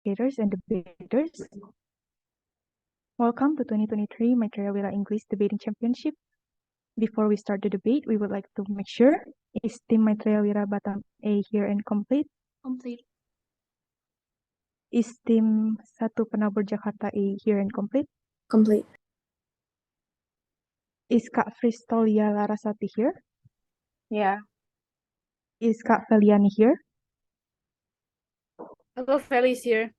educators and debaters. Welcome to 2023 MAITREYAWIRA English Debating Championship. Before we start the debate, we would like to make sure, is Team MAITREYAWIRA BATAM A here and complete? Complete. Is Team 1 PENABUR JAKARTA A here and complete? Complete. Is Kak Fristolia Larasati here? Yeah. Is Kak Feliani here? Hello, Feli's here.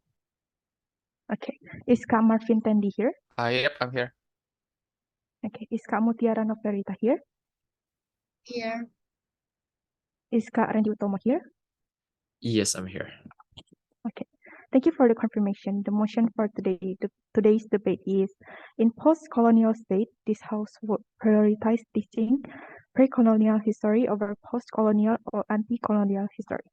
Okay. Is Kak Marvin Tendi here? Yep, I'm here. Okay. Is Kak Mutiara Noverita here? Here. Is Kak Randy Utomo here? Yes, I'm here. Okay. Thank you for the confirmation. The motion for today's debate is, in post-colonial state, this House would prioritize teaching pre-colonial history over post-colonial or anti-colonial history.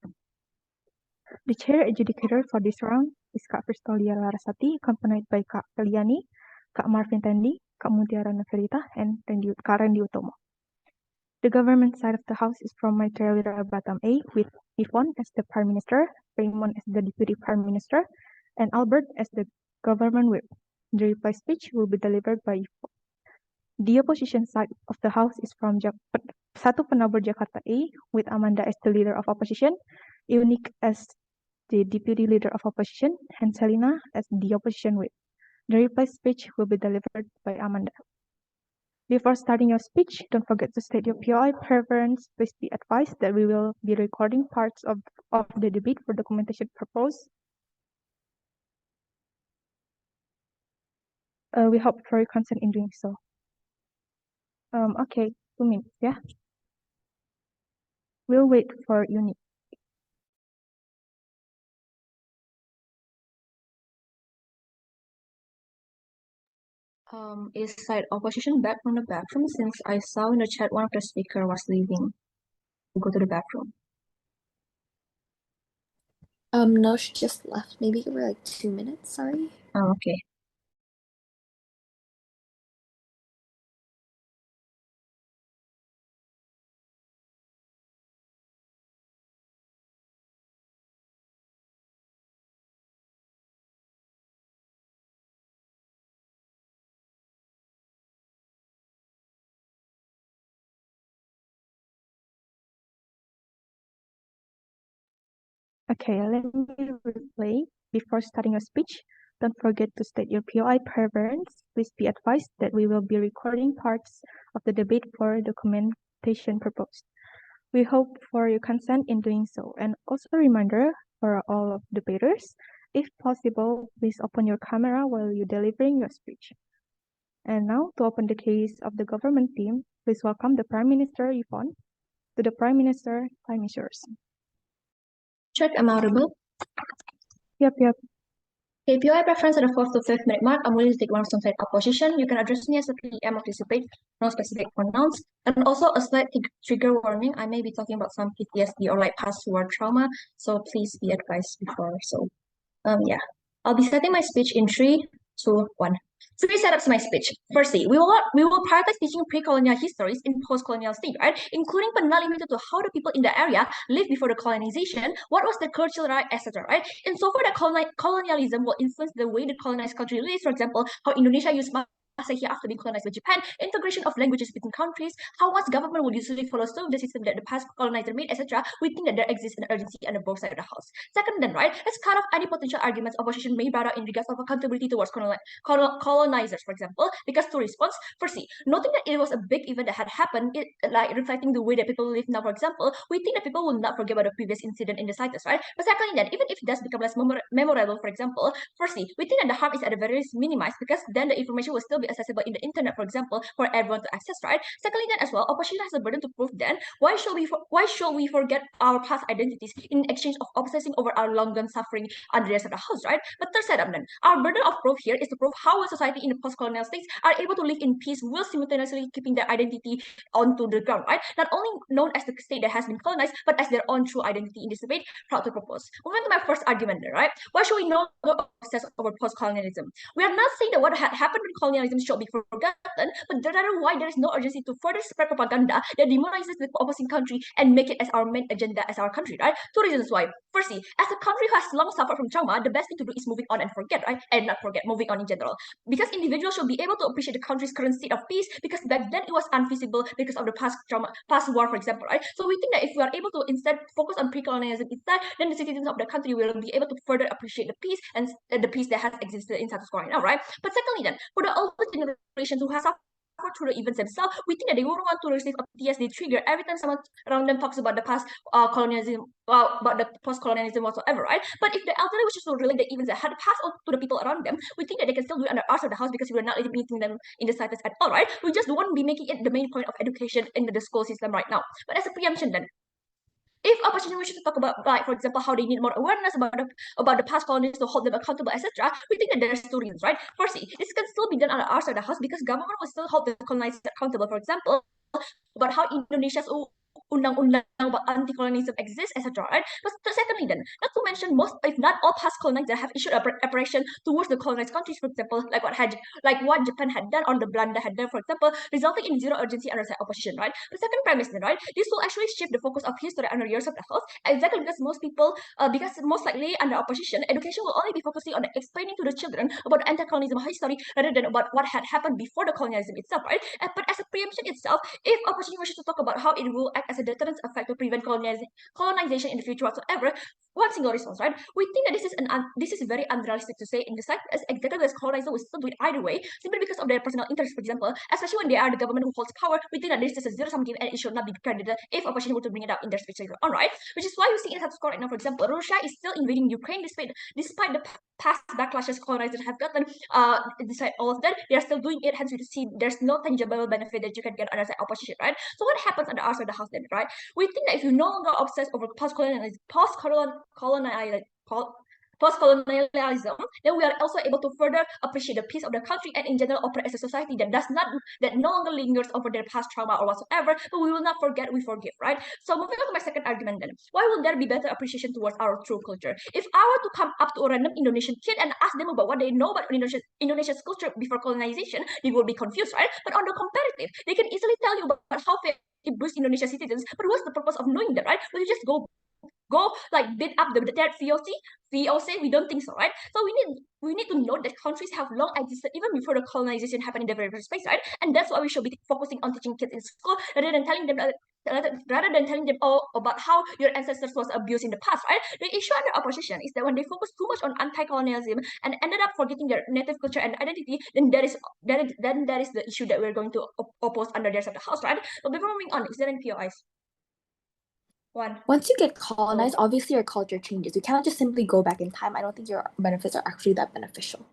The chair adjudicator for this round is Kak Fristolia Larasati, accompanied by Kak Feliani, Kak Marvin Tendi, Kak Mutiara Noverita, and Kak Randy Utomo. The government side of the House is from MAITREYAWIRA BATAM A, with Yvonne as the Prime Minister, Raymond as the Deputy Prime Minister, and Albert as the Government Whip. The reply speech will be delivered by Yvonne. The opposition side of the House is from 1 PENABUR JAKARTA A, with Amanda as the Leader of Opposition, Unique as the Deputy Leader of Opposition, and Selina as the Opposition Whip. The reply speech will be delivered by Amanda. Before starting your speech, don't forget to state your POI preference. Please be advised that we will be recording parts of the debate for documentation purpose. We hope for your consent in doing so. Okay, 2 minutes, yeah? We'll wait for Unique. Is side opposition back from the bathroom? Since I saw in the chat one of the speaker was leaving to go to the bathroom. No, she just left. Maybe give her like 2 minutes, sorry. Oh, okay. Okay, let me replay. Before starting your speech, don't forget to state your POI preference. Please be advised that we will be recording parts of the debate for documentation purpose. We hope for your consent in doing so. And also a reminder for all of debaters, if possible, please open your camera while you're delivering your speech. And now, to open the case of the government team, please welcome the Prime Minister, Yvonne. To the Prime Minister, time is yours. Check, am I audible? Yep. Okay, POI preference at the 4th to 5th minute mark. I'm willing to take one from side opposition. You can address me as a PM or participate, no specific pronouns. And also a slight trigger warning. I may be talking about some PTSD or like past war trauma, so please be advised before. So, yeah. I'll be starting my speech in 3, 2, 1. 3 setups to my speech. Firstly, we will prioritize teaching pre-colonial histories in post-colonial state, right? Including but not limited to how the people in the area lived before the colonization, what was the cultural right, etc. Right? And so far, that colonialism will influence the way the colonized country lives. For example, how Indonesia used here after being colonized by Japan, integration of languages between countries, how one's government will usually follow some of the system that the past colonizer made, etc. We think that there exists an urgency on both sides of the house. Second, then, right, let's cut off any potential arguments opposition may brought out in regards of accountability towards colonizers, for example, because to response, firstly, noting that it was a big event that had happened, it like reflecting the way that people live now, for example, we think that people will not forget about the previous incident in the sites, right? But secondly, then, even if it does become less memorable, for example, firstly, we think that the harm is at the very least minimized because then the information will still be accessible in the internet, for example, for everyone to access, right? Secondly, then as well, opposition has a burden to prove then why should we forget our past identities in exchange of obsessing over our long-gone suffering under the rest of the house, right? But third setup then, our burden of proof here is to prove how a society in the post-colonial states are able to live in peace while simultaneously keeping their identity onto the ground, right? Not only known as the state that has been colonized, but as their own true identity in this debate, proud to propose. Moving to my first argument then, right? Why should we no longer obsess over post-colonialism? We are not saying that what had happened with colonialism citizens should be forgotten, but rather why there is no urgency to further spread propaganda that demonizes the opposing country and make it as our main agenda as our country, right? Two reasons why. Firstly, as a country who has long suffered from trauma, the best thing to do is moving on and forget, right? And not forget, moving on in general. Because individuals should be able to appreciate the country's current state of peace, because back then it was unfeasible because of the past trauma, past war, for example, right? So we think that if we are able to instead focus on pre-colonialism instead, then the citizens of the country will be able to further appreciate the peace and the peace that has existed in status quo right now, right? But secondly, then for the older generations who has suffered through the events themselves, we think that they wouldn't want to receive a PTSD trigger every time someone around them talks about the past colonialism, about the post-colonialism whatsoever, right? But if the elderly wishes to relate the events that had passed on to the people around them, we think that they can still do it under ours of the house because we're not limiting them in the slightest at all, right? We just don't be making it the main point of education in the school system right now. But as a preemption then, if opposition wishes to talk about, like, for example, how they need more awareness about the past colonies to hold them accountable, etc., we think that there's two reasons, right? Firstly, this can still be done under our side of the house because government will still hold the colonizers accountable. For example, about how Indonesia's undang-undang about anti-colonialism exists, etc. Right? But secondly, then, not to mention most, if not all, past colonizers have issued a preparation towards the colonized countries. For example, like what Japan had done or the Belanda had done, for example, resulting in zero urgency under opposition. Right? The second premise, then, right, this will actually shift the focus of history under years of the house, exactly because because most likely under opposition, education will only be focusing on explaining to the children about anti-colonialism history rather than about what had happened before the colonialism itself. Right? But as a preemption itself, if opposition wishes to talk about how it will act as a deterrent effect to prevent colonization in the future whatsoever, one single response, right? We think that this is very unrealistic to say in the side, as exactly as colonizer will still do it either way, simply because of their personal interest, for example, especially when they are the government who holds power. We think that this is a zero-sum game and it should not be credited if opposition were to bring it up in their speech later on, right? Which is why we see in status quo right now, for example, Russia is still invading Ukraine despite the past backlashes colonizers have gotten. Despite all of that, they are still doing it. Hence, we see there's no tangible benefit that you can get under the opposition, right? So what happens under our side of the house then, right? We think that if you no longer obsess over post-colonialism, then we are also able to further appreciate the peace of the country and in general operate as a society that no longer lingers over their past trauma or whatsoever, but we will not forget, we forgive, right? So moving on to my second argument then, why will there be better appreciation towards our true culture? If I were to come up to a random Indonesian kid and ask them about what they know about Indonesia's culture before colonization, they will be confused, right? But on the comparative, they can easily tell you about how it boosts Indonesian citizens, but what's the purpose of knowing that, right? Will you just go like beat up the dead VOC? We don't think so, right? So we need to know that countries have long existed even before the colonization happened in the very first place, right? And that's why we should be focusing on teaching kids in school rather than telling them all about how your ancestors was abused in the past, right? The issue under opposition is that when they focus too much on anti-colonialism and ended up forgetting their native culture and identity, then that is the issue that we're going to oppose under their side of the house, right? But before moving on, is there any POIs? Once you get colonized, obviously your culture changes. You cannot just simply go back in time. I don't think your benefits are actually that beneficial.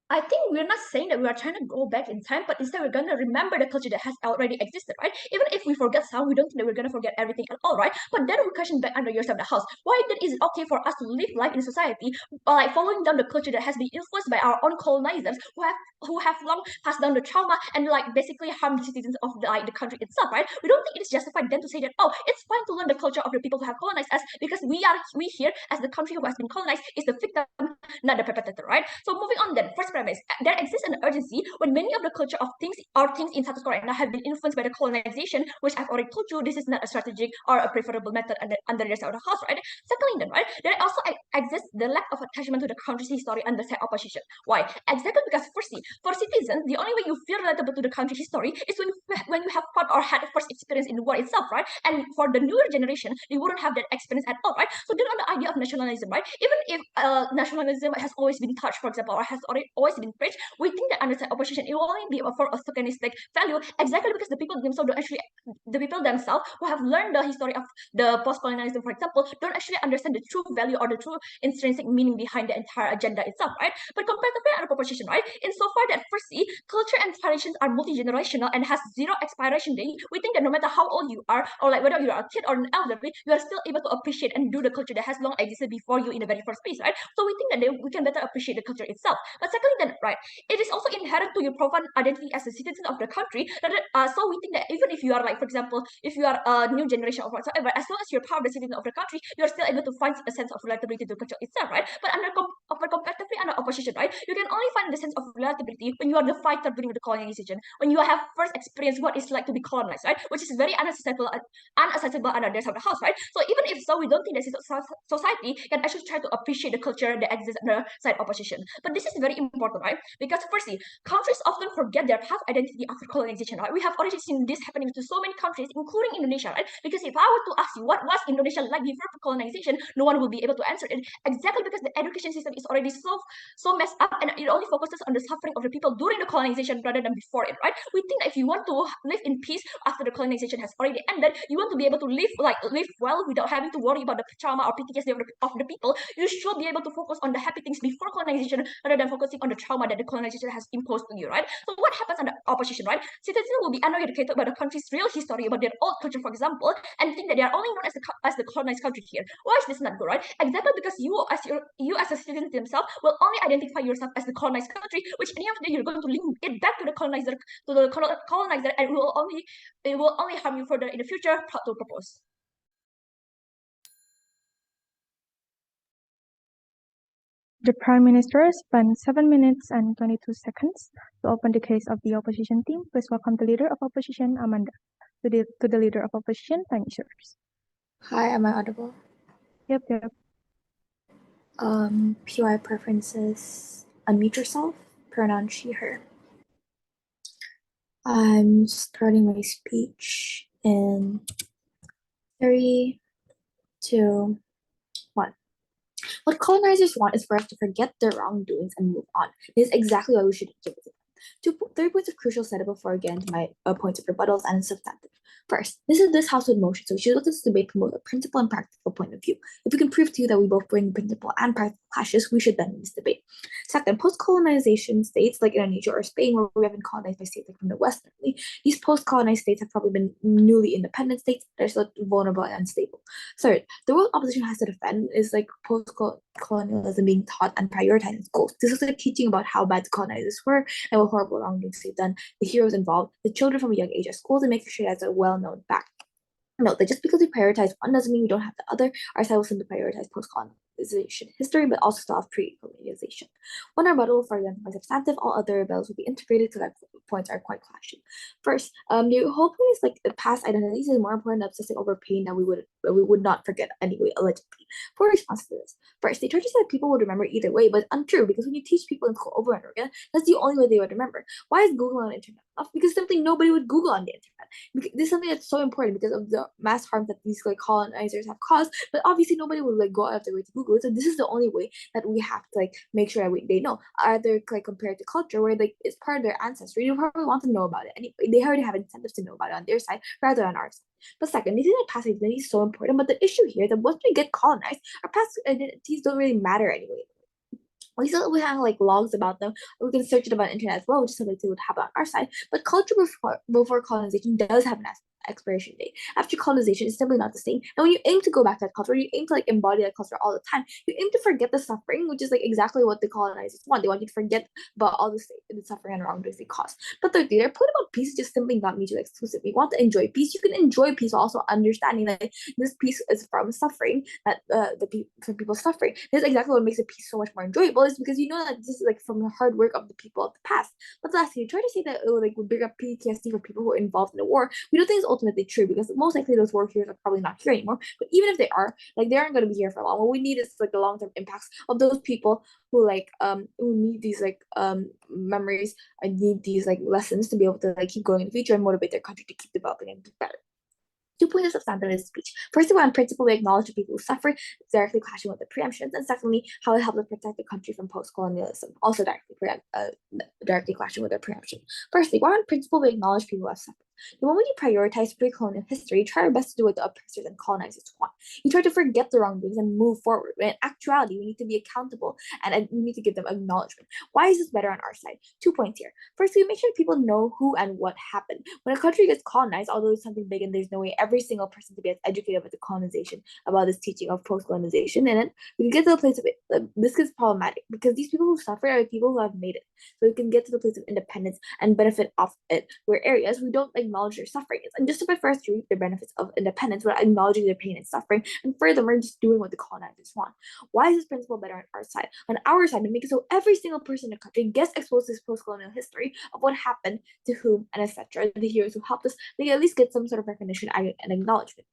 I think we're not saying that we are trying to go back in time, but instead we're going to remember the culture that has already existed, right? Even if we forget some, we don't think that we're going to forget everything at all, right? But then we question back under years of the house. Why then is it okay for us to live life in society like following down the culture that has been influenced by our own colonizers who have long passed down the trauma and like basically harmed the citizens of the country itself, right? We don't think it is justified then to say that, oh, it's fine to learn the culture of the people who have colonized us because we here as the country who has been colonized is the victim, not the perpetrator, right? So moving on then, first premise, there exists an urgency when many of the culture of things in status quo right now have been influenced by the colonization, which I've already told you, this is not a strategic or a preferable method under the side of the house, right? Secondly then, right, there also exists the lack of attachment to the country's history under side opposition. Why? Exactly because firstly, for citizens, the only way you feel relatable to the country's history is when you have fought or had a first experience in the war itself, right? And for the newer generation, they wouldn't have that experience at all, right? So then on the idea of nationalism, right, even if nationalism has always been touched, for example, or has always been preached, we think that under opposition it will only be for a tokenistic value, exactly because the people themselves who have learned the history of the post-colonialism, for example, don't actually understand the true value or the true intrinsic meaning behind the entire agenda itself, right? But compared to under proposition, right, insofar that firstly, culture and traditions are multi-generational and has zero expiration date, we think that no matter how old you are, or like whether you are a kid or an elderly, you are still able to appreciate and do the culture that has long existed before you in the very first place, right? So we think that we can better appreciate the culture itself. But secondly then, right, it is also inherent to your profound identity as a citizen of the country. So we think that even if you are like, for example, if you are a new generation or whatsoever, as long as you're part of the citizen of the country, you are still able to find a sense of relatability to the culture itself, right? But comparatively under opposition, right? You can only find the sense of relatability when you are the fighter during the colonization, when you have first experienced what it's like to be colonized, right? Which is very unaccessible under their side of the house, right? So even if so, we don't think that society can actually try to appreciate the culture that exists under side opposition. But this is very important, right? Because firstly, countries often forget their past identity after colonization, right? We have already seen this happening to so many countries, including Indonesia, right? Because if I were to ask you what was Indonesia like before colonization, no one will be able to answer it, exactly because the education system is already so messed up, and it only focuses on the suffering of the people during the colonization rather than before it, right? We think that if you want to live in peace after the colonization has already ended, you want to be able to live well without having to worry about the trauma or PTSD of the people. You should be able to focus on the happy things before colonization rather than focusing on the trauma that the colonization has imposed on you, right? So what happens under opposition, right? Citizens will be uneducated about the country's real history, about their old culture, for example, and think that they are only known as the colonized country here. Why is this not good, right? Exactly because you as a citizen themselves will only identify yourself as the colonized country, which any of the day you're going to link it back to the colonizer, and it will only harm you further in the future. Proud to propose. The Prime Minister spent 7 minutes and 22 seconds to open the case of the opposition team. Please welcome the Leader of Opposition, Amanda. To the Leader of Opposition, time is yours. Hi, am I audible? Yep. PY preferences, unmute yourself, pronoun she, her. I'm starting my speech in 3, 2, 1. What colonizers want is for us to forget their wrongdoings and move on. This is exactly why we should give it to them. 3 points of crucial setup before I get into my points of rebuttals and substantive. First, this house with motion, so we should look at this debate from both a principle and practical point of view. If we can prove to you that we both bring principle and practical clashes, we should then win this debate. Second, post-colonization states like Indonesia or Spain, where we have been colonized by states like from the West, these post-colonized states have probably been newly independent states. They're still vulnerable and unstable. Third, the world opposition has to defend is like post-colonialism being taught and prioritized as goals. This is like teaching about how bad the colonizers were and what horrible wrongdoings they've done, the heroes involved, the children from a young age at schools, and making sure that's a well-known fact. Note that just because we prioritize one doesn't mean we don't have the other. Our side will simply prioritize post-colonization history, but also still have pre-colonialization. One rebuttal, for example, substantive, all other rebels will be integrated because our points are quite clashing. First, the whole point is like the past identities is more important than obsessing over pain that we would not forget anyway, allegedly. For response to this, first, they try to say that people would remember either way, but it's untrue because when you teach people in school over and over again, that's the only way they would remember. Why is Google on the internet? Because simply nobody would Google on the internet. This is something that's so important because of the mass harm that these like colonizers have caused, but obviously nobody would like go out of their way to Google it. So this is the only way that we have to like make sure that they know. Either like compared to culture where like it's part of their ancestry, you probably want to know about it anyway. They already have incentives to know about it on their side rather than on our side. But second, they think that past identity is so important, but the issue here is that once we get colonized, our past identities don't really matter anyway. We have like logs about them. We can search it about the internet as well, which is something that would happen on our side. But culture before colonization does have an expiration date. After colonization, it's simply not the same. And when you aim to go back to that culture, you aim to like embody that culture all the time. You aim to forget the suffering, which is like exactly what the colonizers want. They want you to forget about all the suffering and wrongdoings they caused. But thirdly, their point about peace is just simply not mutually exclusive. You want to enjoy peace, you can enjoy peace, also understanding that this peace is from suffering, that from people suffering. This is exactly what makes a peace so much more enjoyable, is because you know that this is like from the hard work of the people of the past. But lastly, you try to say that like we bring up PTSD for people who are involved in the war. We don't think it's ultimately true because most likely those war heroes are probably not here anymore. But even if they are, like they aren't going to be here for long. What we need is like the long-term impacts of those people who like who need these like memories and need these like lessons to be able to like keep going in the future and motivate their country to keep developing and do better. 2 points of substantive in speech. Firstly, on principle, we acknowledge the people who suffer, directly clashing with the preemptions, and secondly, how it helps to protect the country from post-colonialism, also directly clashing with their preemption. Firstly, while on principle, we acknowledge people who have suffered. The moment you prioritize pre-colonial history, you try your best to do what the oppressors and colonizers want. You try to forget the wrongdoings and move forward. When in actuality, we need to be accountable and we need to give them acknowledgement. Why is this better on our side? 2 points here. Firstly, we make sure people know who and what happened. When a country gets colonized, although it's something big and there's no way every single person to be as educated about the colonization, about this teaching of post-colonization, and then we can get to the place of it. This gets problematic because these people who suffer are the people who have made it. So we can get to the place of independence and benefit off it. Where areas we don't like acknowledge their suffering is unjustified for us to reap the benefits of independence without acknowledging their pain and suffering, and furthermore, just doing what the colonizers want. Why is this principle better on our side? On our side, we make it so every single person in the country gets exposed to this post-colonial history of what happened to whom and etc. The heroes who helped us, they at least get some sort of recognition and acknowledgement.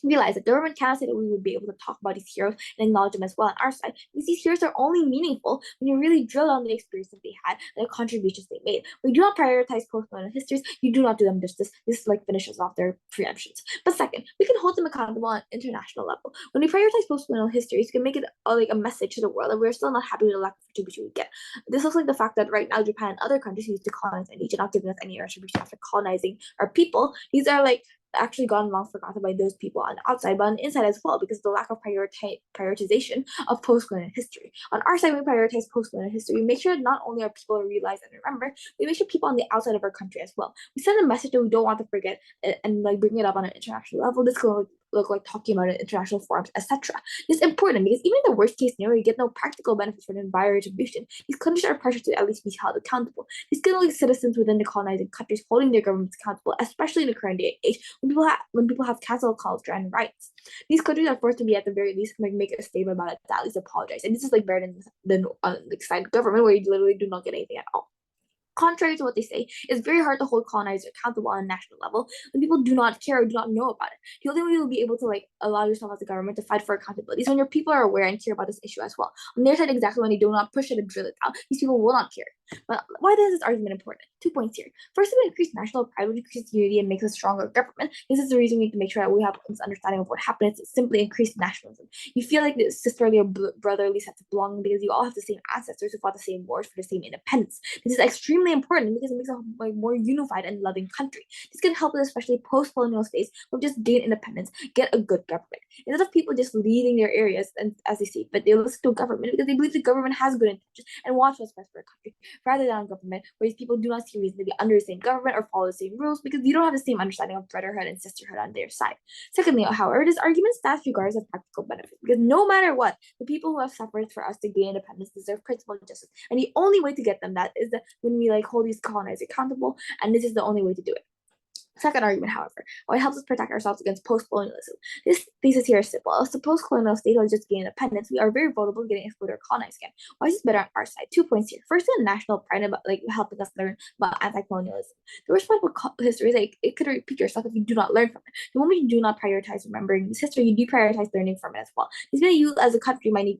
Realize that the government cannot say that we would be able to talk about these heroes and acknowledge them as well on our side, because these heroes are only meaningful when you really drill on the experience that they had and the contributions they made. We do not prioritize post-colonial histories. You do not do them justice. This like finishes off their preemptions. But second, we can hold them accountable on an international level. When we prioritize post-colonial histories, you can make it like a message to the world that we're still not happy with the lack of contribution we get. This looks like the fact that right now Japan and other countries used to colonize Indonesia, not giving us any retribution after colonizing our people. These are like actually gone long forgotten by those people on the outside, but on the inside as well, because of the lack of prioritization of post-colonial history. On our side, we prioritize post-colonial history. We make sure that not only are people realize and remember, we make sure people on the outside of our country as well. We send a message that we don't want to forget and like bring it up on an international level. This could look like talking about it in international forums, etc. It's important because even in the worst case scenario, you get no practical benefits from environmental retribution. These countries are pressured to at least be held accountable. These can only citizens within the colonizing countries holding their governments accountable, especially in the current day and age, when people have cancel culture and rights. These countries are forced to be at the very least like make a statement about it, to at least apologize. And this is like better than the side government where you literally do not get anything at all. Contrary to what they say, it's very hard to hold colonizers accountable on a national level when people do not care or do not know about it. The only way you'll be able to like allow yourself as a government to fight for accountability is when your people are aware and care about this issue as well. On their side, exactly when they do not push it and drill it out, these people will not care. But why is this argument important? 2 points here. First, it increases national pride, which increases unity and makes a stronger government. This is the reason we need to make sure that we have this understanding of what happened. It's simply increased nationalism. You feel like this sisterly or brotherly sense of belonging because you all have the same ancestors who fought the same wars for the same independence. This is extremely important because it makes a like, more unified and loving country. This can help us, especially post-colonial states who just gain independence, get a good government. Instead of people just leaving their areas and as they see, but they listen to a government because they believe the government has good intentions and wants what's best for a country, rather than government, where these people do not see reason to be under the same government or follow the same rules because you don't have the same understanding of brotherhood and sisterhood on their side. Secondly, however, this argument stands regardless of practical benefit because no matter what, the people who have suffered for us to gain independence deserve principle and justice, and the only way to get them that is that when we like hold these colonizers accountable, and this is the only way to do it. Second argument, however, why it helps us protect ourselves against post-colonialism. This thesis here is simple. As the post-colonial state has just gained independence, we are very vulnerable to getting exploited or colonized again. Why is this better on our side? 2 points here. First, the national pride about like helping us learn about anti-colonialism. The worst part about history is like it could repeat yourself if you do not learn from it. The moment you do not prioritize remembering this history, you deprioritize learning from it as well. It's going to you as a country might be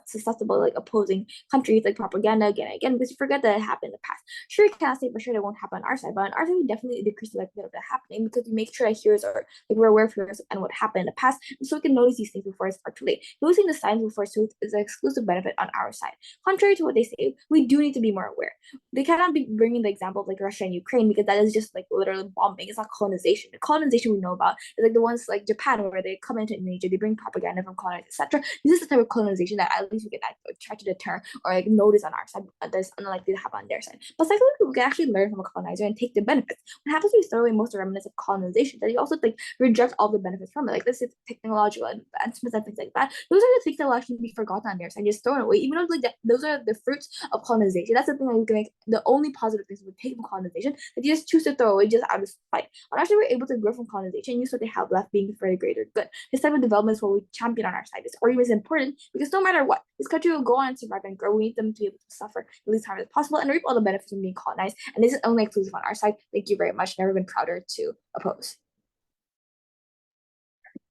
susceptible like opposing countries like propaganda again and again because you forget that it happened in the past. Sure, you can't say for sure that won't happen on our side, but on our side we definitely decrease the likelihood of that happening because we make sure that heroes are like we're aware of heroes and what happened in the past, so we can notice these things before it's far too late. Noticing the signs before it's too late is an exclusive benefit on our side. Contrary to what they say, we do need to be more aware. They cannot be bringing the example of like Russia and Ukraine because that is just like literally bombing. It's not colonization. The colonization we know about is like the ones like Japan where they come into Indonesia, they bring propaganda from colonizers, etc. This is the type of colonization that at least we can try to deter or like notice on our side. That's unlikely to happen on their side. But secondly, we can actually learn from a colonizer and take the benefits. What happens when we throw away most of the remnants of colonization? That you also like reject all the benefits from it. Like this is technological advancements and things like that. Those are the things that will actually be forgotten on their side, just thrown away. Even though like those are the fruits of colonization. That's the thing that we can make the only positive things we take from colonization that you just choose to throw away just out of spite. And actually we're able to grow from colonization, use what they have left being for the greater good. This type of development is what we champion on our side. This argument is important because no matter what, this country will go on and survive and grow. We need them to be able to suffer the least harm as possible and reap all the benefits of being colonized. And this is only exclusive on our side. Thank you very much. Never been prouder to oppose.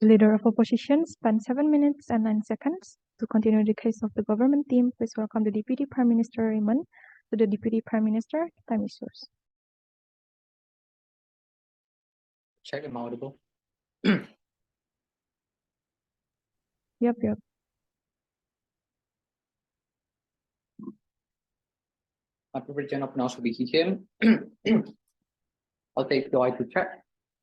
The Leader of Opposition spent 7 minutes and 9 seconds. To continue the case of the government team, please welcome the Deputy Prime Minister Raymond. To the Deputy Prime Minister, time is yours. Check them audible. Yep. My preparation of now be here. I'll take the to check.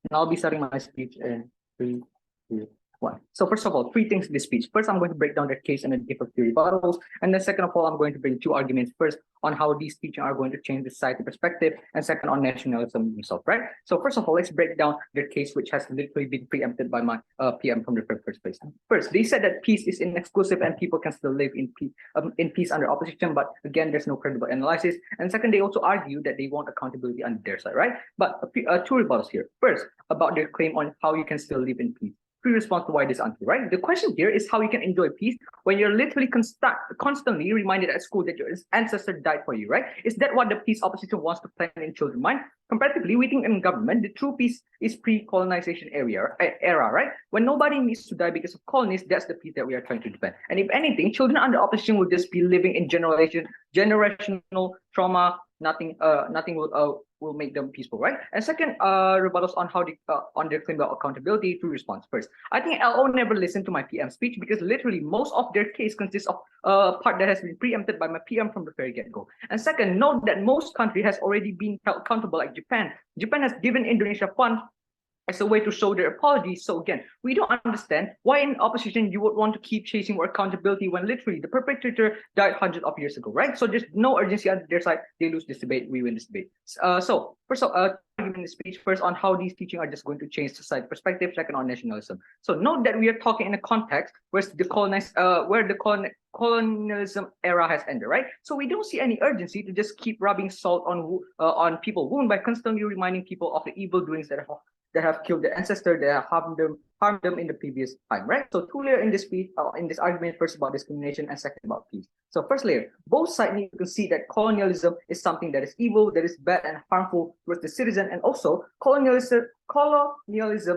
And I'll be starting my speech in 3, 2, one. So first of all, three things in this speech. First, I'm going to break down the case and then give a few rebuttals. And then second of all, I'm going to bring two arguments. First, on how these teaching are going to change the society perspective, and second, on nationalism himself, right? So first of all, let's break down their case, which has literally been preempted by my PM from the first place. First, they said that peace is inexclusive and people can still live in peace under opposition, but again, there's no credible analysis. And second, they also argue that they want accountability on their side, right? But two rebuttals here. First, about their claim on how you can still live in peace. Response to why this untrue, right? The question here is how you can enjoy peace when you're literally constantly reminded at school that your ancestor died for you, right? Is that what the peace opposition wants to plant in children's mind? Comparatively, we think in government, the true peace is pre-colonization era, right? When nobody needs to die because of colonies, that's the peace that we are trying to defend. And if anything, children under opposition will just be living in generational trauma. Nothing will make them peaceful, right? And second, rebuttals on how on their claim about accountability through response. First, I think LO never listened to my PM speech because literally most of their case consists of part that has been preempted by my PM from the very get-go. And second, note that most countries has already been held accountable, like Japan. Japan has given Indonesia funds as a way to show their apology. So again, we don't understand why in opposition you would want to keep chasing for accountability when literally the perpetrator died hundreds of years ago, right? So there's no urgency on their side. They lose this debate, we win this debate. So first of all, giving the speech first on how these teaching are just going to change society perspective, second on nationalism. So note that we are talking in a context where the colonialism era has ended, right? So we don't see any urgency to just keep rubbing salt on people's wound by constantly reminding people of the evil doings that have killed their ancestors, that have harmed them in the previous time, right? So two layers in this speech, in this argument, first about discrimination and second about peace. So first layer, both sides need to see that colonialism is something that is evil, that is bad and harmful towards the citizen, and also colonialism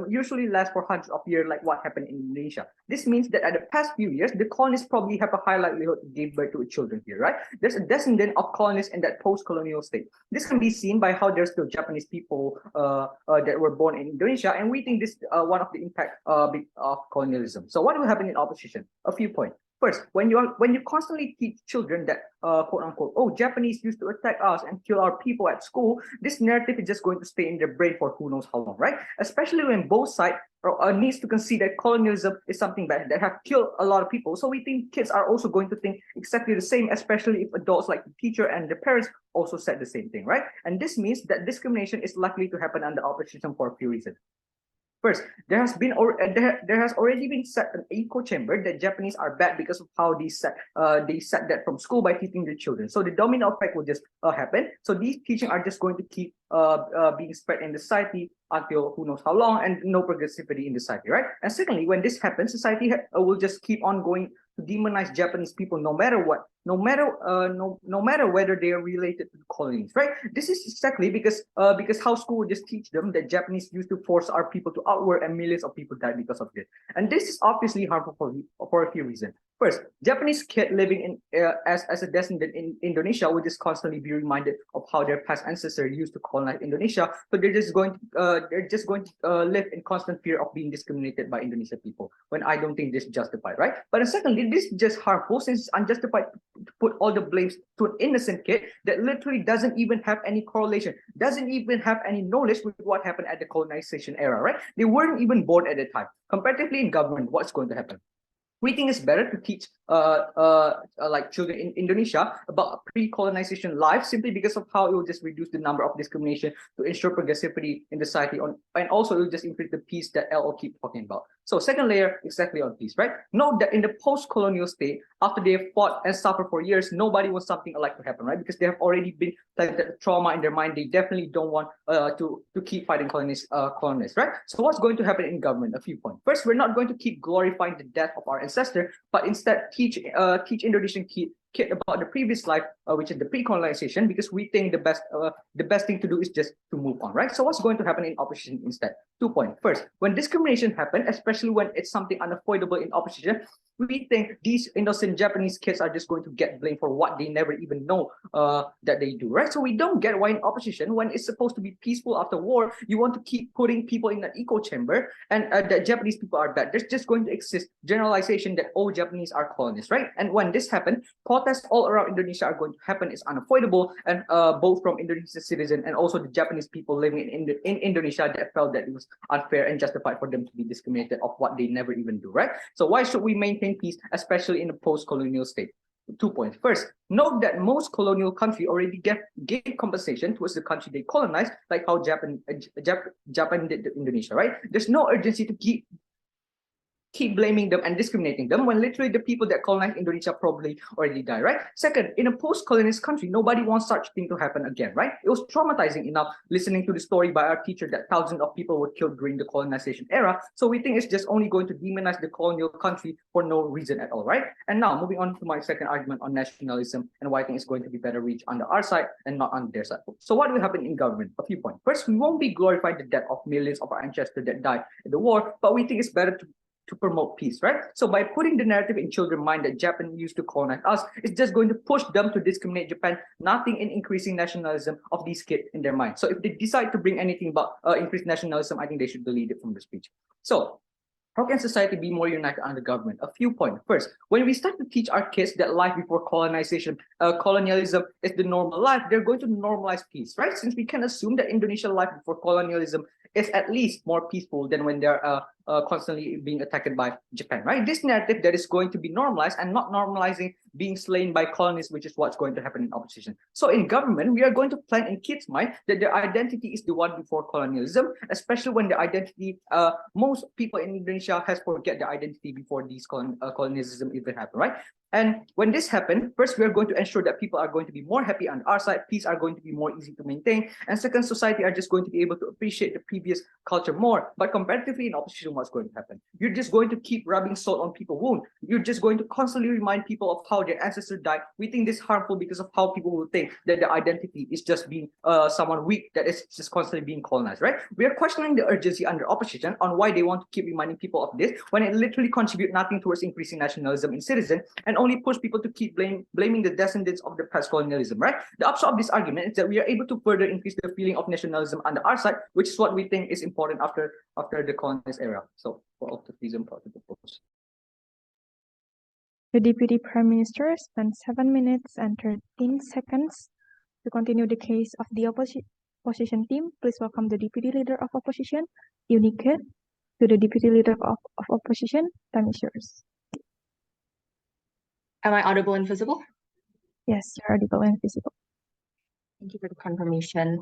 usually lasts for hundreds of years, like what happened in Indonesia. This means that at the past few years, the colonists probably have a high likelihood to give birth to children here, right? There's a descendant of colonists in that post-colonial state. This can be seen by how there's still Japanese people that were born in Indonesia, and we think this is one of the impact of colonialism. So what will happen in opposition? A few points. First, when you constantly teach children that quote unquote, oh, Japanese used to attack us and kill our people at school, this narrative is just going to stay in their brain for who knows how long, right? Especially when both sides needs to concede that colonialism is something bad that have killed a lot of people. So we think kids are also going to think exactly the same, especially if adults like the teacher and the parents also said the same thing, right? And this means that discrimination is likely to happen under opposition for a few reasons. First, there has already been set an echo chamber that Japanese are bad because of how they set that from school by teaching the children. So the domino effect will just happen. So these teaching are just going to keep being spread in the society until who knows how long, and no progressivity in the society, right? And secondly, when this happens, society will just keep on going to demonize Japanese people no matter what, no matter whether they are related to the colonies, right? This is exactly because how school would just teach them that Japanese used to force our people to outward and millions of people died because of this. And this is obviously harmful for a few reasons. First, Japanese kid living in as a descendant in Indonesia would just constantly be reminded of how their past ancestors used to colonize Indonesia. So they're just going to live in constant fear of being discriminated by Indonesian people. When I don't think this is justified, right? But secondly, this is just harmful since it's unjustified to put all the blames to an innocent kid that literally doesn't even have any correlation, doesn't even have any knowledge with what happened at the colonization era, right? They weren't even born at the time. Comparatively in government, what's going to happen? We think it's better to teach like children in Indonesia about pre-colonization life simply because of how it will just reduce the number of discrimination to ensure progressivity in the society, and also it will just increase the peace that LO keep talking about. So second layer, exactly on peace, right? Note that in the post-colonial state, after they have fought and suffered for years, nobody wants something like to happen, right? Because they have already been planted trauma in their mind. They definitely don't want to keep fighting colonists, right? So what's going to happen in government? A few points. First, we're not going to keep glorifying the death of our ancestor, but instead teach Indonesian kid about the previous life, which is the pre-colonization, because we think the best thing to do is just to move on, right? So what's going to happen in opposition instead? 2 points. First, when discrimination happens, especially when it's something unavoidable in opposition, we think these innocent Japanese kids are just going to get blamed for what they never even know that they do, right? So we don't get why in opposition, when it's supposed to be peaceful after war, you want to keep putting people in an echo chamber and that Japanese people are bad. There's just going to exist generalization that all Japanese are colonists, right? And when this happens, protests all around Indonesia are going to happen is unavoidable, and both from Indonesian citizens and also the Japanese people living in Indonesia that felt that it was unfair and justified for them to be discriminated of what they never even do, right? So why should we maintain peace, especially in a post-colonial state? 2 points. First, note that most colonial countries already gave compensation towards the country they colonized, like how Japan did to Indonesia, right? There's no urgency to keep blaming them and discriminating them when literally the people that colonized Indonesia probably already died, right? Second, in a post-colonialist country, nobody wants such thing to happen again, right? It was traumatizing enough listening to the story by our teacher that thousands of people were killed during the colonization era. So we think it's just only going to demonize the colonial country for no reason at all, right? And now moving on to my second argument on nationalism and why I think it's going to be better reached under our side and not on their side. So what will happen in government? A few points. First, we won't be glorifying the death of millions of our ancestors that died in the war, but we think it's better to promote peace, right? So by putting the narrative in children's mind that Japan used to colonize us, it's just going to push them to discriminate Japan, nothing in increasing nationalism of these kids in their mind. So if they decide to bring anything about increased nationalism, I think they should delete it from the speech. So how can society be more united under government? A few points. First, when we start to teach our kids that life before colonization, colonialism is the normal life, they're going to normalize peace, right? Since we can assume that Indonesian life before colonialism is at least more peaceful than when they're constantly being attacked by Japan, right? This narrative that is going to be normalized and not normalizing being slain by colonists, which is what's going to happen in opposition. So in government, we are going to plant in kids' mind that their identity is the one before colonialism, especially when the identity, most people in Indonesia has forget their identity before these colonialism even happened, right? And when this happens, first, we are going to ensure that people are going to be more happy on our side, peace are going to be more easy to maintain, and second, society are just going to be able to appreciate the previous culture more. But comparatively in opposition, what's going to happen? You're just going to keep rubbing salt on people's wound. You're just going to constantly remind people of how their ancestors died. We think this is harmful because of how people will think that their identity is just being someone weak that is just constantly being colonized, right? We are questioning the urgency under opposition on why they want to keep reminding people of this when it literally contributes nothing towards increasing nationalism in citizens and only push people to keep blaming the descendants of the past colonialism, right? The upshot of this argument is that we are able to further increase the feeling of nationalism under our side, which is what we think is important after the colonized era. So for optimism, to propose. The Deputy Prime Minister spent 7 minutes and 13 seconds to continue the case of the opposition team. Please welcome the Deputy Leader of Opposition, Unique, to the Deputy Leader of Opposition. Time is yours. Am I audible and visible? Yes, you're audible and visible. Thank you for the confirmation.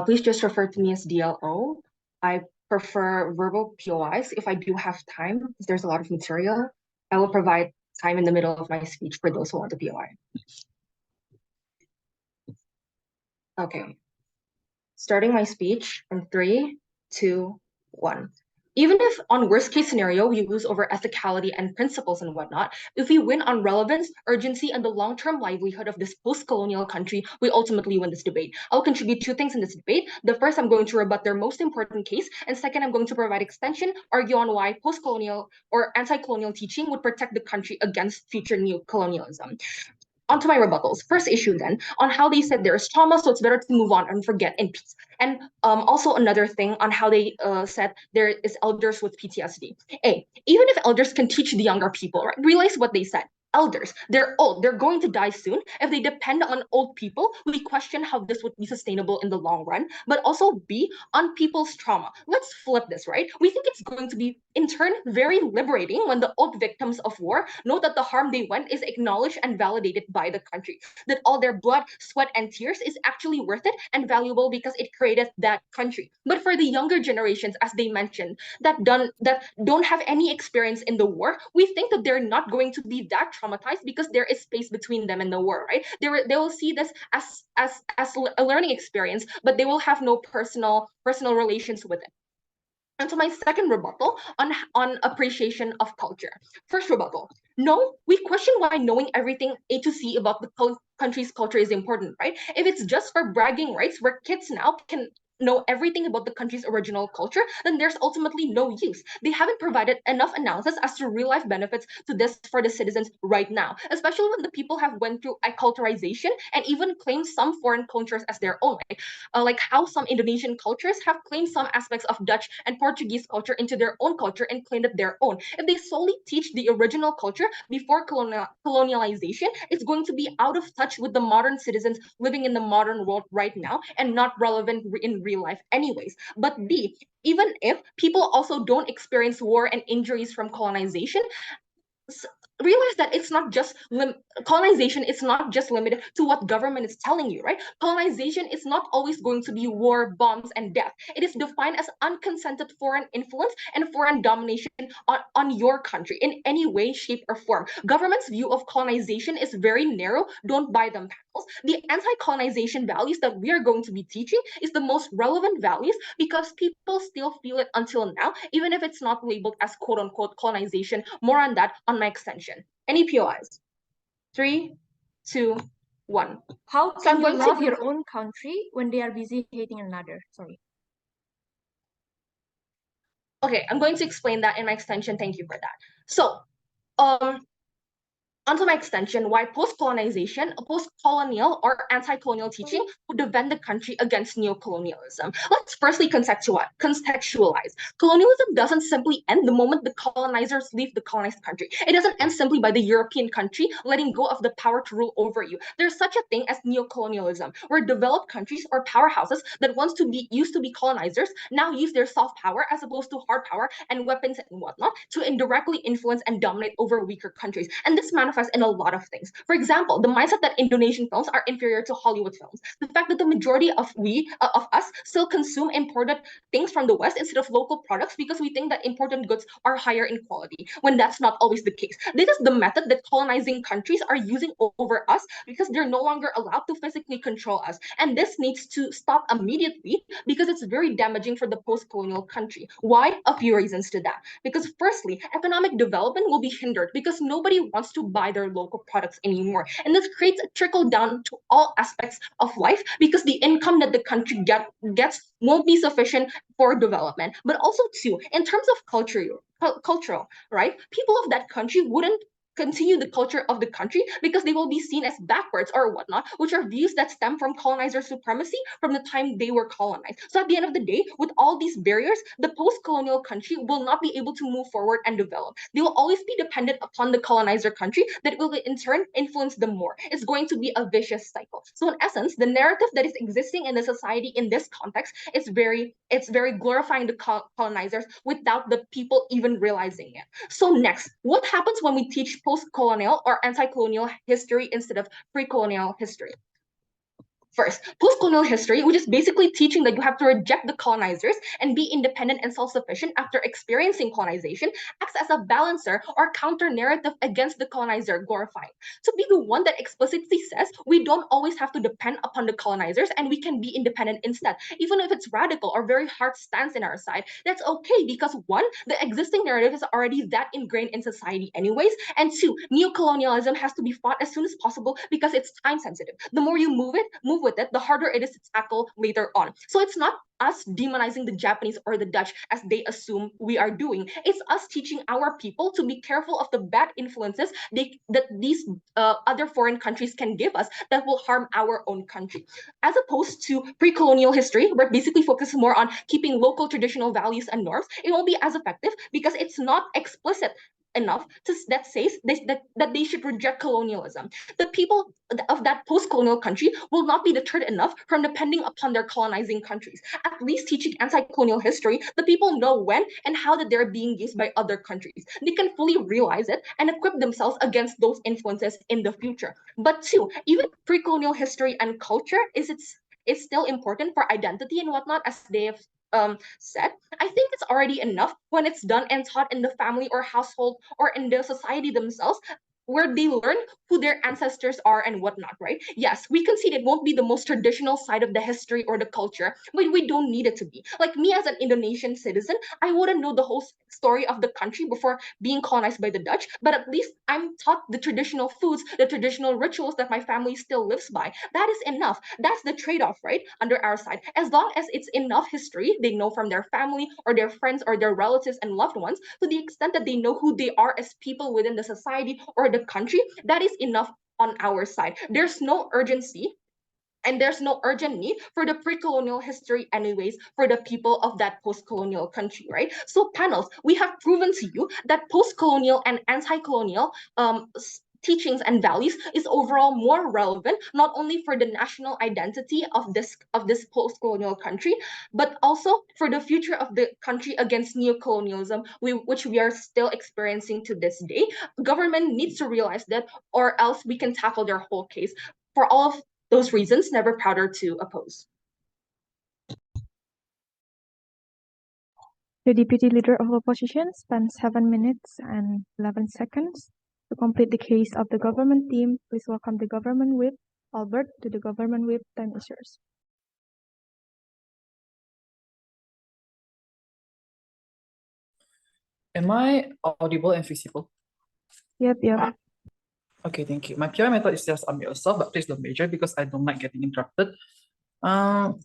Please just refer to me as DLO. I prefer verbal POIs. If I do have time, because there's a lot of material, I will provide time in the middle of my speech for those who want the POI. Okay. Starting my speech in 3, 2, 1. Even if on worst case scenario, we lose over ethicality and principles and whatnot, if we win on relevance, urgency, and the long-term livelihood of this post-colonial country, we ultimately win this debate. I'll contribute 2 things in this debate. The first, I'm going to rebut their most important case. And second, I'm going to provide extension, argue on why post-colonial or anti-colonial teaching would protect the country against future new colonialism. Onto my rebuttals. First issue then, on how they said there is trauma, so it's better to move on and forget in peace. And also another thing on how they said there is elders with PTSD. Even if elders can teach the younger people, right? Realize what they said. Elders, they're old, they're going to die soon. If they depend on old people, we question how this would be sustainable in the long run, but also B, on people's trauma. Let's flip this, right? We think it's going to be, in turn, very liberating when the old victims of war know that the harm they went is acknowledged and validated by the country, that all their blood, sweat, and tears is actually worth it and valuable because it created that country. But for the younger generations, as they mentioned, that don't have any experience in the war, we think that they're not going to be that traumatized because there is space between them and the war, right? They will see this as a learning experience, but they will have no personal relations with it. And so my second rebuttal on appreciation of culture. First rebuttal. No, we question why knowing everything A to C about the country's culture is important, right? If it's just for bragging rights, where kids now can know everything about the country's original culture, then there's ultimately no use. They haven't provided enough analysis as to real life benefits to this for the citizens right now, especially when the people have went through acculturation and even claimed some foreign cultures as their own, like how some Indonesian cultures have claimed some aspects of Dutch and Portuguese culture into their own culture and claimed it their own. If they solely teach the original culture before colonialization, it's going to be out of touch with the modern citizens living in the modern world right now and not relevant in real life anyways. But B, even if people also don't experience war and injuries from colonization, realize that it's not just colonization. It's not just limited to what government is telling you, right? Colonization is not always going to be war, bombs, and death. It is defined as unconsented foreign influence and foreign domination on your country in any way, shape, or form. Government's view of colonization is very narrow. Don't buy them panels. The anti-colonization values that we are going to be teaching is the most relevant values because people still feel it until now, even if it's not labeled as quote-unquote colonization. More on that on my extension. Any POIs? 3, 2, 1. How So can I'm you going to love your own country when they are busy hating another? Sorry. Okay, I'm going to explain that in my extension. Thank you for that. So, onto my extension, why post-colonization, post-colonial or anti-colonial teaching would defend the country against neocolonialism. Let's firstly contextualize. Colonialism doesn't simply end the moment the colonizers leave the colonized country. It doesn't end simply by the European country letting go of the power to rule over you. There's such a thing as neocolonialism, where developed countries or powerhouses that used to be colonizers now use their soft power as opposed to hard power and weapons and whatnot to indirectly influence and dominate over weaker countries. And this manifests in a lot of things. For example, the mindset that Indonesian films are inferior to Hollywood films. The fact that the majority of us still consume imported things from the West instead of local products because we think that imported goods are higher in quality, when that's not always the case. This is the method that colonizing countries are using over us because they're no longer allowed to physically control us. And this needs to stop immediately because it's very damaging for the post-colonial country. Why? A few reasons to that. Because firstly, economic development will be hindered because nobody wants to buy their local products anymore. And this creates a trickle down to all aspects of life because the income that the country gets won't be sufficient for development. But also too, in terms of cultural, right? People of that country wouldn't continue the culture of the country because they will be seen as backwards or whatnot, which are views that stem from colonizer supremacy from the time they were colonized. So at the end of the day, with all these barriers, the post-colonial country will not be able to move forward and develop. They will always be dependent upon the colonizer country that will in turn influence them more. It's going to be a vicious cycle. So in essence, the narrative that is existing in the society in this context is very glorifying the colonizers without the people even realizing it. So next, what happens when we teach post-colonial or anti-colonial history instead of pre-colonial history? First, post-colonial history, which is basically teaching that you have to reject the colonizers and be independent and self-sufficient after experiencing colonization, acts as a balancer or counter-narrative against the colonizer, glorifying. To be the one that explicitly says we don't always have to depend upon the colonizers and we can be independent instead. Even if it's radical or very hard stance in our side, that's okay because one, the existing narrative is already that ingrained in society anyways, and two, neocolonialism has to be fought as soon as possible because it's time sensitive. The more you move with it, the harder it is to tackle later on. So it's not us demonizing the Japanese or the Dutch as they assume we are doing. It's us teaching our people to be careful of the bad influences that these other foreign countries can give us that will harm our own country. As opposed to pre-colonial history, where it basically focuses more on keeping local traditional values and norms, it won't be as effective because it's not explicit enough that says that they should reject colonialism. The people of that post-colonial country will not be deterred enough from depending upon their colonizing countries. At least teaching anti-colonial history, the people know when and how that they're being used by other countries. They can fully realize it and equip themselves against those influences in the future. But two, even pre-colonial history and culture is still important for identity and whatnot, as they have said. I think it's already enough when it's done and taught in the family or household or in the society themselves, where they learn who their ancestors are and whatnot, right? Yes, we concede it won't be the most traditional side of the history or the culture, but we don't need it to be. Like me as an Indonesian citizen, I wouldn't know the whole story of the country before being colonized by the Dutch, but at least I'm taught the traditional foods, the traditional rituals that my family still lives by. That is enough. That's the trade-off, right? Under our side. As long as it's enough history they know from their family or their friends or their relatives and loved ones, to the extent that they know who they are as people within the society or the country, that is enough on our side. There's no urgency and there's no urgent need for the pre-colonial history anyways for the people of that post-colonial country, right? So panels, we have proven to you that post-colonial and anti-colonial teachings and values is overall more relevant, not only for the national identity of this post-colonial country, but also for the future of the country against neocolonialism, which we are still experiencing to this day. Government needs to realize that, or else we can tackle their whole case. For all of those reasons, never prouder to oppose. The Deputy Leader of Opposition spent 7 minutes and 11 seconds to complete the case of the government team. Please welcome the government whip, Albert, to the government whip. Time is yours. Am I audible and visible? Yep. Okay, thank you. My POI method is just unmute yourself, but please don't major because I don't like getting interrupted. I'm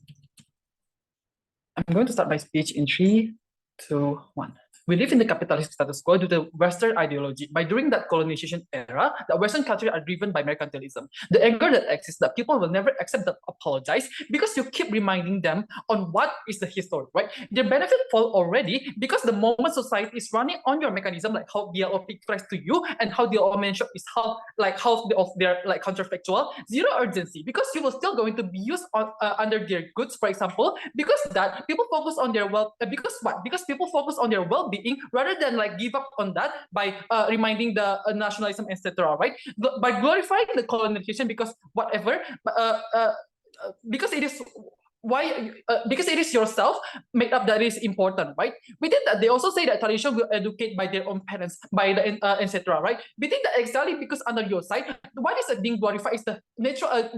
going to start my speech in 3, 2, 1. We live in the capitalist status quo due to Western ideology. By during that colonization era, the Western countries are driven by mercantilism. The anger that exists that people will never accept that apologize because you keep reminding them on what is the history, right? Their benefit fall already because the moment society is running on your mechanism, like how BLO pictures to you and how the mention is how of their like counterfactual, zero urgency because you will still going to be used on under their goods, for example, because that people focus on their wealth because people focus on their well-being rather than like give up on that by reminding the nationalism, etc. Right? By glorifying the colonization because whatever, because it is because it is yourself made up that is important, right? Within that, they also say that tradition will educate by their own parents, by the etc. Right? Within that, exactly because under your side, what is being glorified is the natural.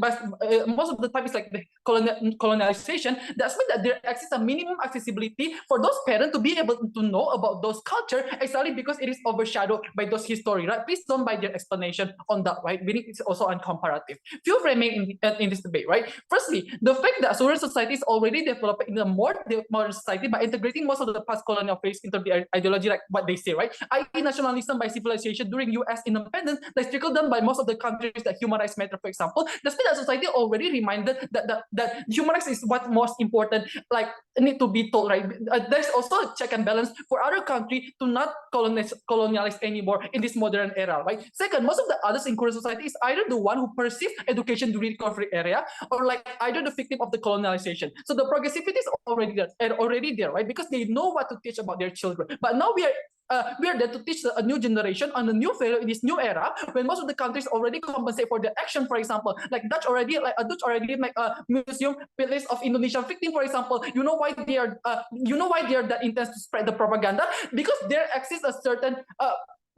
Most of the time, it's like the colonialization. That's mean that there exists a minimum accessibility for those parents to be able to know about those culture, exactly because it is overshadowed by those history. Right? Please don't buy their explanation on that. Right? Meaning it's also uncomparative. Few framing in this debate. Right? Firstly, the fact that sovereign society is already developed in a more modern society by integrating most of the past colonial phase into the ideology, like what they say, right? I.e. nationalism by civilization during US independence, that's trickled down by most of the countries that human rights matter, for example. That's that society already reminded that human rights is what most important, like need to be told, right? There's also a check and balance for other country to not colonialize anymore in this modern era, right? Second, most of the others in Korean society is either the one who perceive education during recovery area or like either the victim of the colonialization. So the progressivity is already there, right? Because they know what to teach about their children. But now we are there to teach a new generation on a new value in this new era when most of the countries already compensate for their action. For example, like Dutch already make a museum place of Indonesian victim. For example, you know why they are that intense to spread the propaganda because there exists a certain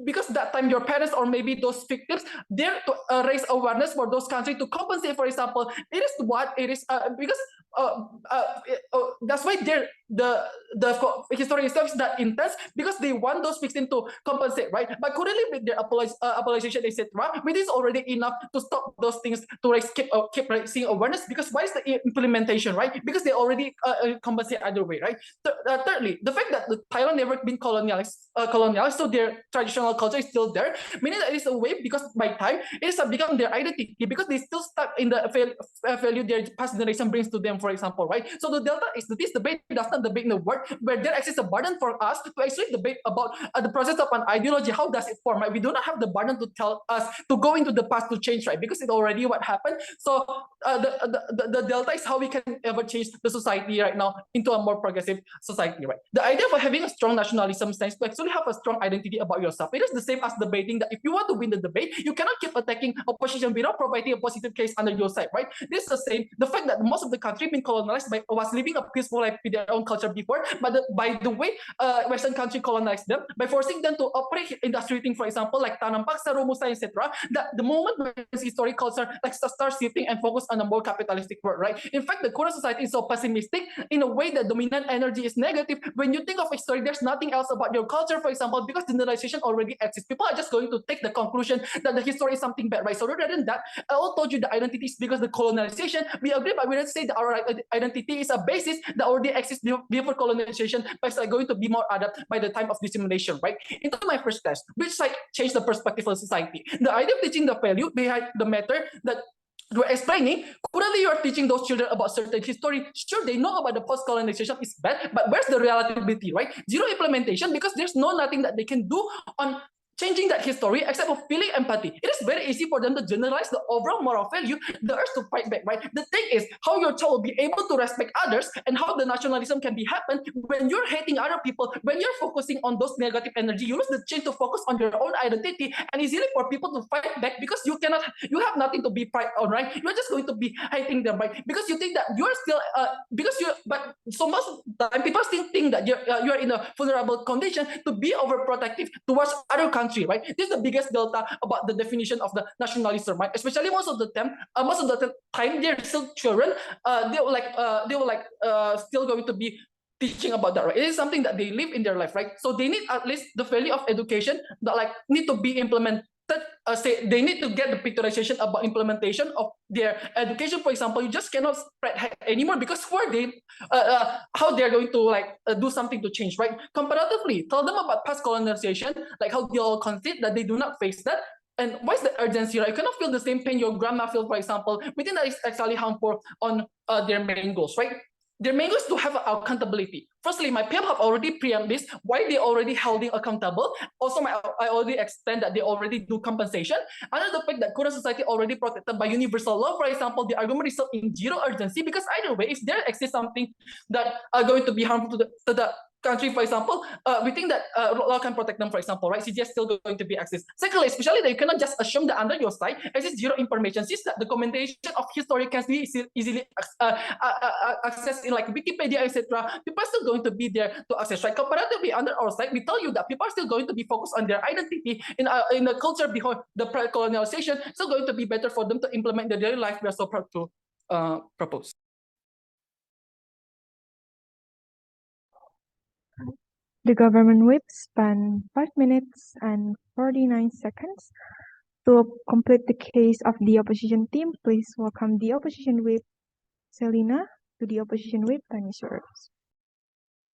because that time your parents or maybe those victims there to raise awareness for those countries to compensate. For example, it is what it is because that's why the history itself is that intense because they want those victims to compensate, right? But currently with their apologization, etc., it is already enough to stop those things to keep raising awareness. Because why is the implementation, right? Because they already compensate either way, right? Thirdly, the fact that Thailand never been colonialized, so their traditional culture is still there, meaning that it is a way because by time it has become their identity because they still stuck in the value their past generation brings to them, for example, right? So the delta is that this debate does not debate in the world where there exists a burden for us to actually debate about the process of an ideology. How does it form, right? We do not have the burden to tell us to go into the past to change, right? Because it's already what happened. So the delta is how we can ever change the society right now into a more progressive society, right? The idea of having a strong nationalism stands to actually have a strong identity about yourself. It is the same as debating that if you want to win the debate, you cannot keep attacking opposition without providing a positive case under your side, right? This is the same. The fact that most of the country been colonized was living a peaceful life with their own culture before, but by the way Western country colonized them by forcing them to operate industrial things, for example, like tanam paksa, rumusa, etc. That the moment when historic culture like start shifting and focus on a more capitalistic world, right? In fact, the current society is so pessimistic in a way that dominant energy is negative. When you think of history, there's nothing else about your culture, for example, because generalization already exists. People are just going to take the conclusion that the history is something bad, right? So rather than that, I all told you the identity is because the colonization. We agree, but we don't say that our identity is a basis that already exists before colonization, but it's going to be more adapted by the time of dissemination, right? Into my first test, which like changed the perspective of society. The idea of teaching the value behind the matter that we're explaining, currently you're teaching those children about certain history. Sure, they know about the post-colonization is bad, but where's the relatability, right? Zero implementation because there's nothing that they can do on changing that history except for feeling empathy. It is very easy for them to generalize the overall moral value, the urge to fight back, right? The thing is how your child will be able to respect others and how the nationalism can be happen when you're hating other people, when you're focusing on those negative energy, you lose the chance to focus on your own identity and easily for people to fight back because you have nothing to be proud on, right? You're just going to be hating them, right? Because you think that you're still, but so most of the time people still think that you're in a vulnerable condition to be overprotective towards other countries. Right? This is the biggest delta about the definition of the nationalism, right? Especially most of the time they're still children. They were still going to be teaching about that, right? It is something that they live in their life, right? So they need at least the value of education that like need to be implemented. They need to get the picturization about implementation of their education. For example, you just cannot spread hate anymore because how they're going to do something to change, right? Comparatively, tell them about past colonization, like how they all concede that they do not face that. And what's the urgency, right? You cannot feel the same pain your grandma feels, for example. We think that is actually harmful on their main goals, right? Their main goal is to have accountability. Firstly, my PM have already preempt this, why they already holding accountable. Also, I already explained that they already do compensation. Another fact that current society already protected by universal law, for example, the argument is still in zero urgency because either way, if there exists something that are going to be harmful to the country, for example, we think that law can protect them, for example, right? CGS still going to be accessed. Secondly, especially that you cannot just assume that under your side exists zero information, since that the commentation of history can be easily accessed in like Wikipedia, etc. People are still going to be there to access, right? Comparatively, under our side, we tell you that people are still going to be focused on their identity in the culture behind the pre-colonialization. Still going to be better for them to implement their daily life. We are so proud to propose. The government whip spent 5 minutes and 49 seconds. To complete the case of the opposition team, please welcome the opposition whip, Selina, to the opposition whip. Time is yours.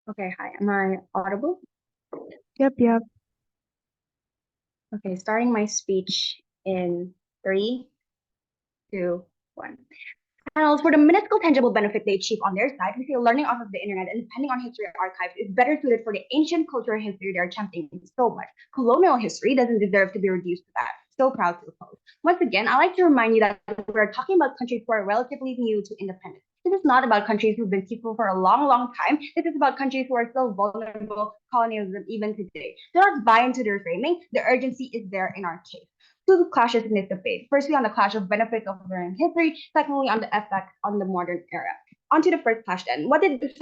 Okay, hi. Am I audible? Yep. Okay, starting my speech in 3, 2, 1. Panels, for the minuscule tangible benefit they achieve on their side, we feel learning off of the internet and depending on history archives is better suited for the ancient cultural history they're attempting so much. Colonial history doesn't deserve to be reduced to that. So proud to oppose. Once again, I like to remind you that we're talking about countries who are relatively new to independence. This is not about countries who've been peaceful for a long, long time. This is about countries who are still vulnerable to colonialism even today. Do not buy into their framing. The urgency is there in our case. Two clashes in this debate. Firstly, on the clash of benefits of learning history. Secondly, on the effect on the modern era. On to the first clash then. What did the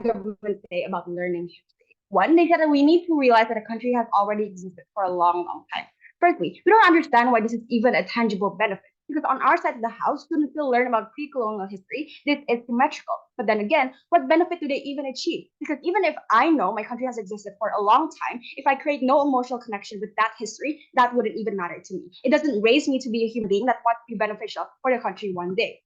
government say about learning history? One, they said that we need to realize that a country has already existed for a long, long time. Firstly, we don't understand why this is even a tangible benefit. Because on our side of the house, students still learn about pre-colonial history. This is symmetrical. But then again, what benefit do they even achieve? Because even if I know my country has existed for a long time, if I create no emotional connection with that history, that wouldn't even matter to me. It doesn't raise me to be a human being that wants to be beneficial for the country one day.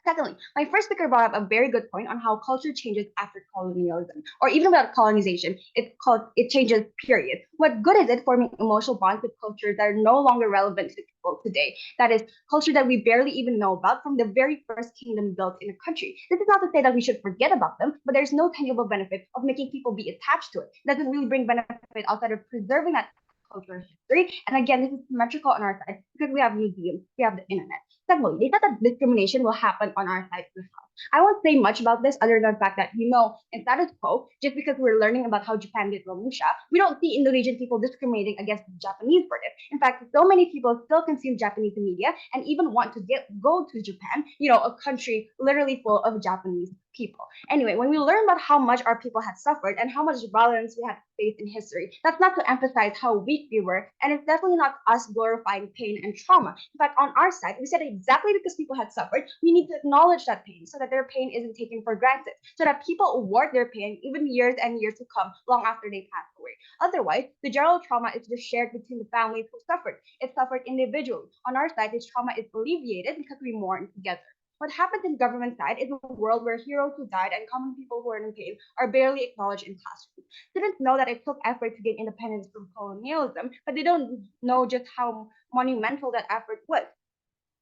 Secondly, my first speaker brought up a very good point on how culture changes after colonialism, or even without colonization, it changes, period. What good is it forming emotional bonds with cultures that are no longer relevant to people today? That is, culture that we barely even know about from the very first kingdom built in a country. This is not to say that we should forget about them, but there's no tangible benefit of making people be attached to it. It doesn't really bring benefit outside of preserving that cultural history. And again, this is symmetrical on our side because we have museums, we have the internet. Secondly, they said that discrimination will happen on our side of the house. I won't say much about this other than the fact that, in status quo, just because we're learning about how Japan did Romusha, we don't see Indonesian people discriminating against the Japanese for this. In fact, so many people still consume Japanese media and even want to go to Japan, a country literally full of Japanese people. Anyway, when we learn about how much our people had suffered and how much violence we had faced in history, that's not to emphasize how weak we were, and it's definitely not us glorifying pain and trauma. In fact, on our side, we said exactly because people had suffered, we need to acknowledge that pain so that their pain isn't taken for granted, so that people award their pain even years and years to come, long after they pass away. Otherwise, the general trauma is just shared between the families who suffered. It's suffered individually. On our side, this trauma is alleviated because we mourn together. What happens in government side is a world where heroes who died and common people who are in pain are barely acknowledged in classrooms. Students know that it took effort to gain independence from colonialism, but they don't know just how monumental that effort was.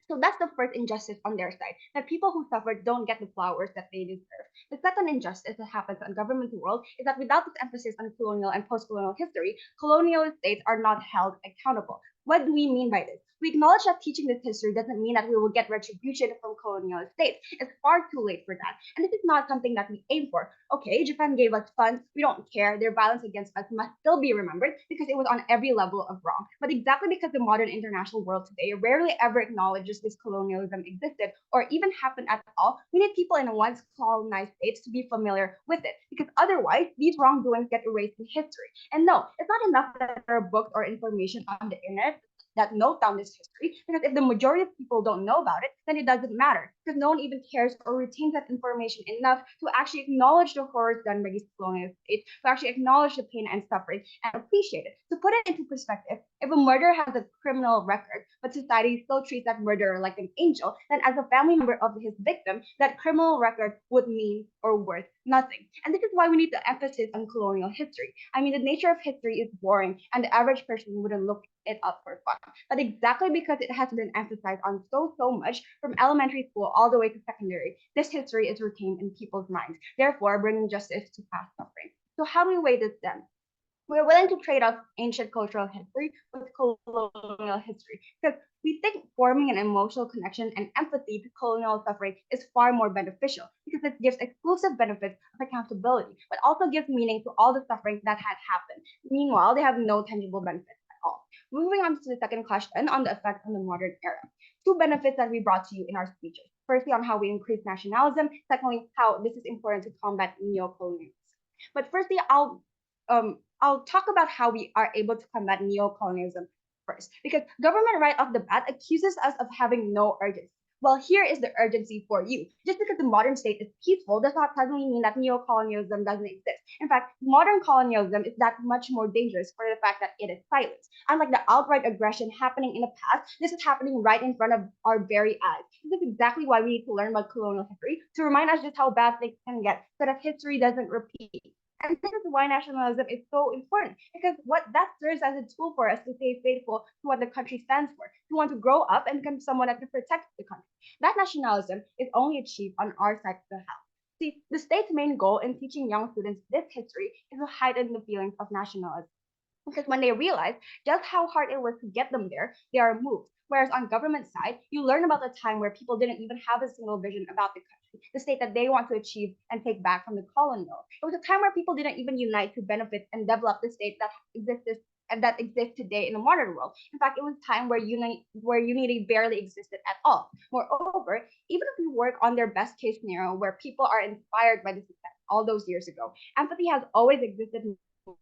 So that's the first injustice on their side, that people who suffered don't get the flowers that they deserve. The second injustice that happens on government world is that without this emphasis on colonial and post-colonial history, colonial states are not held accountable. What do we mean by this? We acknowledge that teaching this history doesn't mean that we will get retribution from colonial states. It's far too late for that. And this is not something that we aim for. Okay, Japan gave us funds. We don't care. Their violence against us must still be remembered because it was on every level of wrong. But exactly because the modern international world today rarely ever acknowledges this colonialism existed or even happened at all, we need people in once colonized states to be familiar with it, because otherwise these wrongdoings get erased in history. And no, it's not enough that there are books or information on the internet that note down this history, because if the majority of people don't know about it, then it doesn't matter, because no one even cares or retains that information enough to actually acknowledge the horrors done by these colonial states, to actually acknowledge the pain and suffering and appreciate it. To put it into perspective, if a murderer has a criminal record, but society still treats that murderer like an angel, then as a family member of his victim, that criminal record would mean or worth nothing. And this is why we need the emphasis on colonial history. I mean, the nature of history is boring, and the average person wouldn't look it up for fun. But exactly because it has been emphasized on so much from elementary school all the way to secondary, this history is retained in people's minds, therefore bringing justice to past suffering. So how do we weigh this then? We're willing to trade off ancient cultural history with colonial history because we think forming an emotional connection and empathy to colonial suffering is far more beneficial because it gives exclusive benefits of accountability, but also gives meaning to all the suffering that had happened. Meanwhile, they have no tangible benefits at all. Moving on to the second question on the effect on the modern era. Two benefits that we brought to you in our speeches. Firstly, on how we increase nationalism. Secondly, how this is important to combat neocolonialism. But firstly, I'll talk about how we are able to combat neocolonialism first, because government right off the bat accuses us of having no urgency. Well, here is the urgency for you. Just because the modern state is peaceful does not suddenly mean that neocolonialism doesn't exist. In fact, modern colonialism is that much more dangerous for the fact that it is silent. Unlike the outright aggression happening in the past, this is happening right in front of our very eyes. This is exactly why we need to learn about colonial history, to remind us just how bad things can get, so that history doesn't repeat. And this is why nationalism is so important, because what that serves as a tool for us to stay faithful to what the country stands for, to want to grow up and become someone that can protect the country. That nationalism is only achieved on our side of the house. See, the state's main goal in teaching young students this history is to heighten the feelings of nationalism. Because when they realize just how hard it was to get them there, they are moved. Whereas on government side, you learn about the time where people didn't even have a single vision about the country, the state that they want to achieve and take back from the colonial. It was a time where people didn't even unite to benefit and develop the state that exists today in the modern world. In fact, it was a time where unity barely existed at all. Moreover, even if we work on their best case scenario where people are inspired by the success all those years ago, empathy has always existed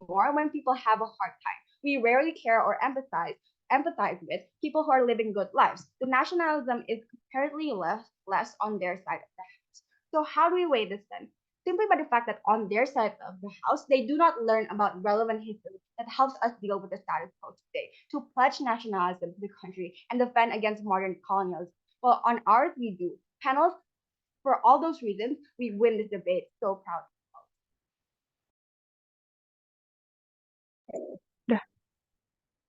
more when people have a hard time. We rarely care or empathize with people who are living good lives. The nationalism is comparatively less on their side of the house. So how do we weigh this then? Simply by the fact that on their side of the house, they do not learn about relevant history that helps us deal with the status quo today, to pledge nationalism to the country and defend against modern colonialism. Well, on ours, we do. Panels, for all those reasons, we win this debate so proudly.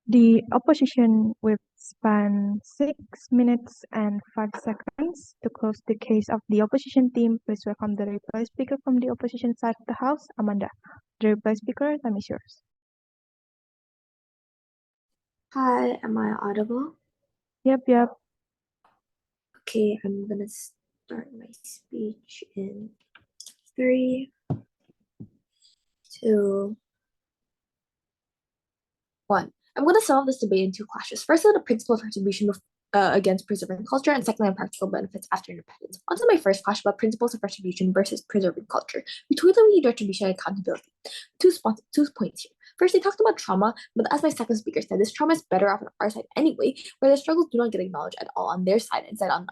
The opposition will spend 6 minutes and 5 seconds to close the case of the opposition team. Please welcome the reply speaker from the opposition side of the House, Amanda. The reply speaker, time is yours. Hi, am I audible? Yep. Okay, I'm gonna start my speech in 3, 2, 1. I'm going to solve this debate in 2 clashes. Firstly, the principle of retribution against preserving culture, and secondly, on practical benefits after independence. On to my first clash about principles of retribution versus preserving culture. We totally need retribution and accountability. 2 points here. First, they talked about trauma, but as my second speaker said, this trauma is better off on our side anyway, where the struggles do not get acknowledged at all on their side, instead on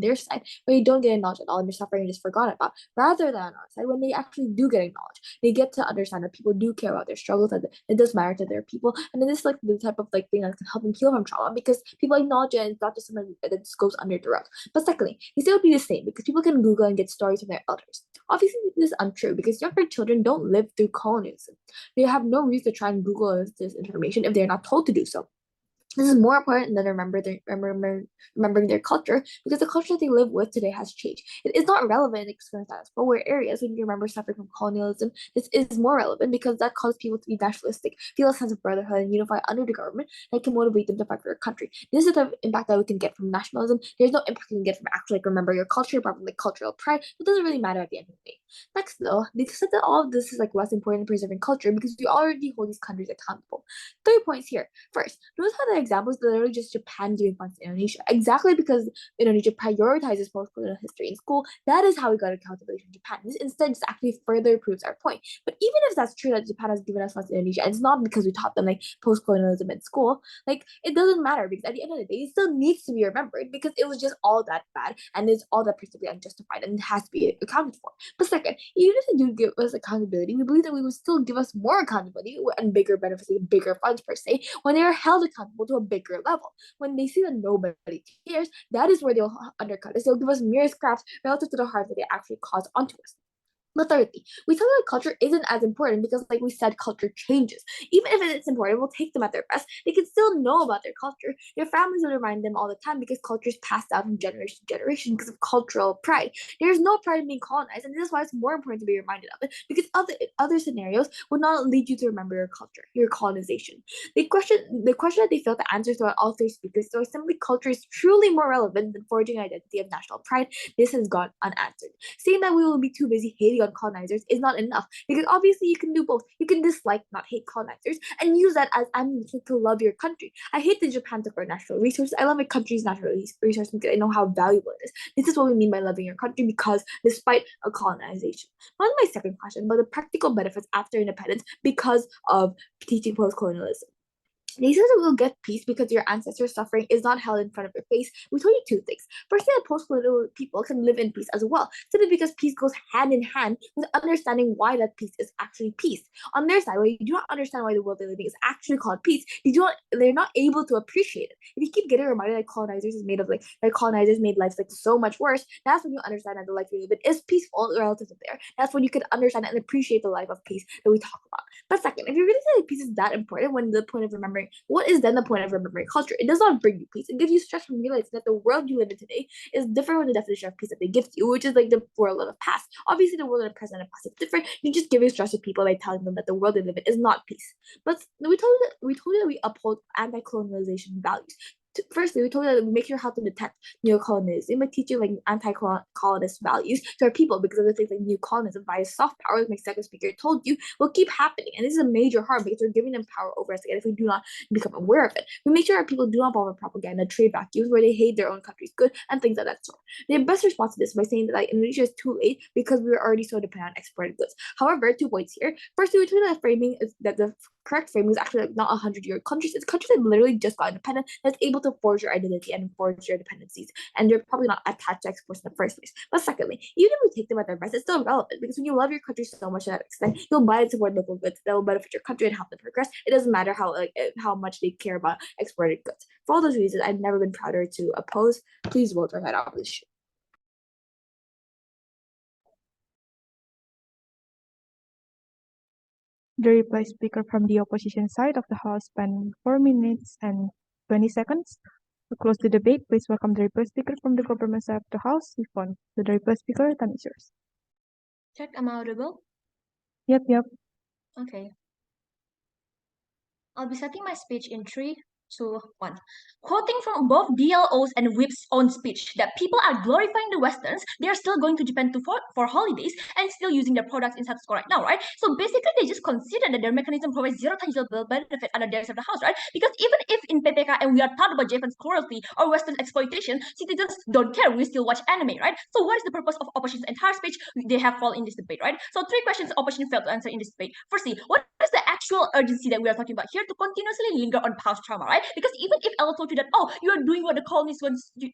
their side, where you don't get acknowledged at all and your suffering is forgotten about, rather than on our side, when they actually do get acknowledged. They get to understand that people do care about their struggles, that it does matter to their people, and then this is like the type of like thing that can help them heal from trauma, because people acknowledge it and it's not just something that just goes under the rug. But secondly, they say it would be the same, because people can Google and get stories from their elders. Obviously, this is untrue, because younger children don't live through colonialism. They have no reason to try and Google this information if they're not told to do so. This is more important than remembering their culture, because the culture they live with today has changed. It is not relevant in current status quo, where areas when you remember suffering from colonialism, this is more relevant because that causes people to be nationalistic, feel a sense of brotherhood, and unify under the government that can motivate them to fight for their country. This is the impact that we can get from nationalism. There's no impact you can get from actually like remember your culture, apart from like cultural pride. It doesn't really matter at the end of the day. Next, though, they said that all of this is like less important than preserving culture because we already hold these countries accountable. 3 points here. First, notice how the examples literally just Japan giving funds to Indonesia. Exactly because Indonesia prioritizes post-colonial history in school, that is how we got accountability from Japan. This instead just actually further proves our point. But even if that's true that Japan has given us funds to Indonesia, and it's not because we taught them like post-colonialism in school, like it doesn't matter, because at the end of the day, it still needs to be remembered because it was just all that bad and it's all that principally unjustified and it has to be accounted for. But second, even if they do give us accountability, we believe that we will still give us more accountability and bigger benefits, bigger funds per se, when they are held accountable to a bigger level. When they see that nobody cares, that is where they'll undercut us. They'll give us mere scraps relative to the harm that they actually cause onto us. But thirdly, we tell that culture isn't as important because, like we said, culture changes. Even if it's important, we'll take them at their best. They can still know about their culture. Their families will remind them all the time because culture is passed down from generation to generation because of cultural pride. There's no pride in being colonized, and this is why it's more important to be reminded of it, because other scenarios would not lead you to remember your culture, your colonization. The question that they failed to answer throughout all 3 speakers, so simply culture is truly more relevant than forging an identity of national pride. This has gone unanswered. Saying that we will be too busy hating on colonizers is not enough, because obviously you can do both. You can dislike, not hate colonizers, and use that as ammunition to love your country. I hate that Japan took our natural resources. I love my country's natural resources because I know how valuable it is. This is what we mean by loving your country, because despite a colonization. On my second question about the practical benefits after independence because of teaching post-colonialism. They said that we'll get peace because your ancestors' suffering is not held in front of your face. We told you 2 things. Firstly, that post-colonial people can live in peace as well, simply because peace goes hand in hand with understanding why that peace is actually peace. On their side, where you do not understand why the world they're living is actually called peace, they're not able to appreciate it. If you keep getting reminded that colonizers made life like so much worse, that's when you understand that the life you live in is peaceful relative to there. That's when you can understand and appreciate the life of peace that we talk about. But second, if you really say that peace is that important, when the point of remembering, what is then the point of remembering culture? It does not bring you peace. It gives you stress from realizing that the world you live in today is different from the definition of peace that they give to you, which is like the world of the past. Obviously, the world of the present and past is different. You just give your stress to people by telling them that the world they live in is not peace. But we told you that we uphold anti-colonialization values. Firstly, we told you that we make sure how to detect neocolonialism by teaching like anti-colonist values to our people, because of the things like neocolonialism via soft power, like my second speaker told you, will keep happening. And this is a major harm because we're giving them power over us again if we do not become aware of it. We make sure our people do not fall for propaganda, trade vacuums where they hate their own country's good and things of that sort. The best response to this by saying that like Indonesia is too late because we were already so dependent on exported goods. However, 2 points here. Firstly, we told you that framing is that the correct framing is actually like not 100-year countries. It's countries that literally just got independent that's able to forge your identity and forge your dependencies, and they're probably not attached to exports in the first place. But secondly, even if we take them at their best, it's still relevant, because when you love your country so much to that extent, you'll buy and support local goods that will benefit your country and help them progress. It doesn't matter how much they care about exported goods. For all those reasons, I've never been prouder to oppose. Please vote for that opposition. The reply speaker from the opposition side of the House spent 4 minutes and 20 seconds. To close the debate, please welcome the reply speaker from the government side of the House, Yvonne. The reply speaker, time is yours. Check, am I audible? Yep. Okay. I'll be setting my speech in 3, 2, 1. Quoting from both DLO's and WIP's own speech that people are glorifying the Westerns, they are still going to Japan for holidays and still using their products in status quo right now, right? So basically, they just consider that their mechanism provides zero tangible benefit under their side of the house, right? Because even if in PPK and we are taught about Japan's cruelty or Western exploitation, citizens don't care. We still watch anime, right? So what is the purpose of opposition's entire speech? They have fallen in this debate, right? So 3 questions opposition failed to answer in this debate. Firstly, what is the actual urgency that we are talking about here to continuously linger on past trauma, right? Because even if Ella told you that, oh, you are doing what the colonists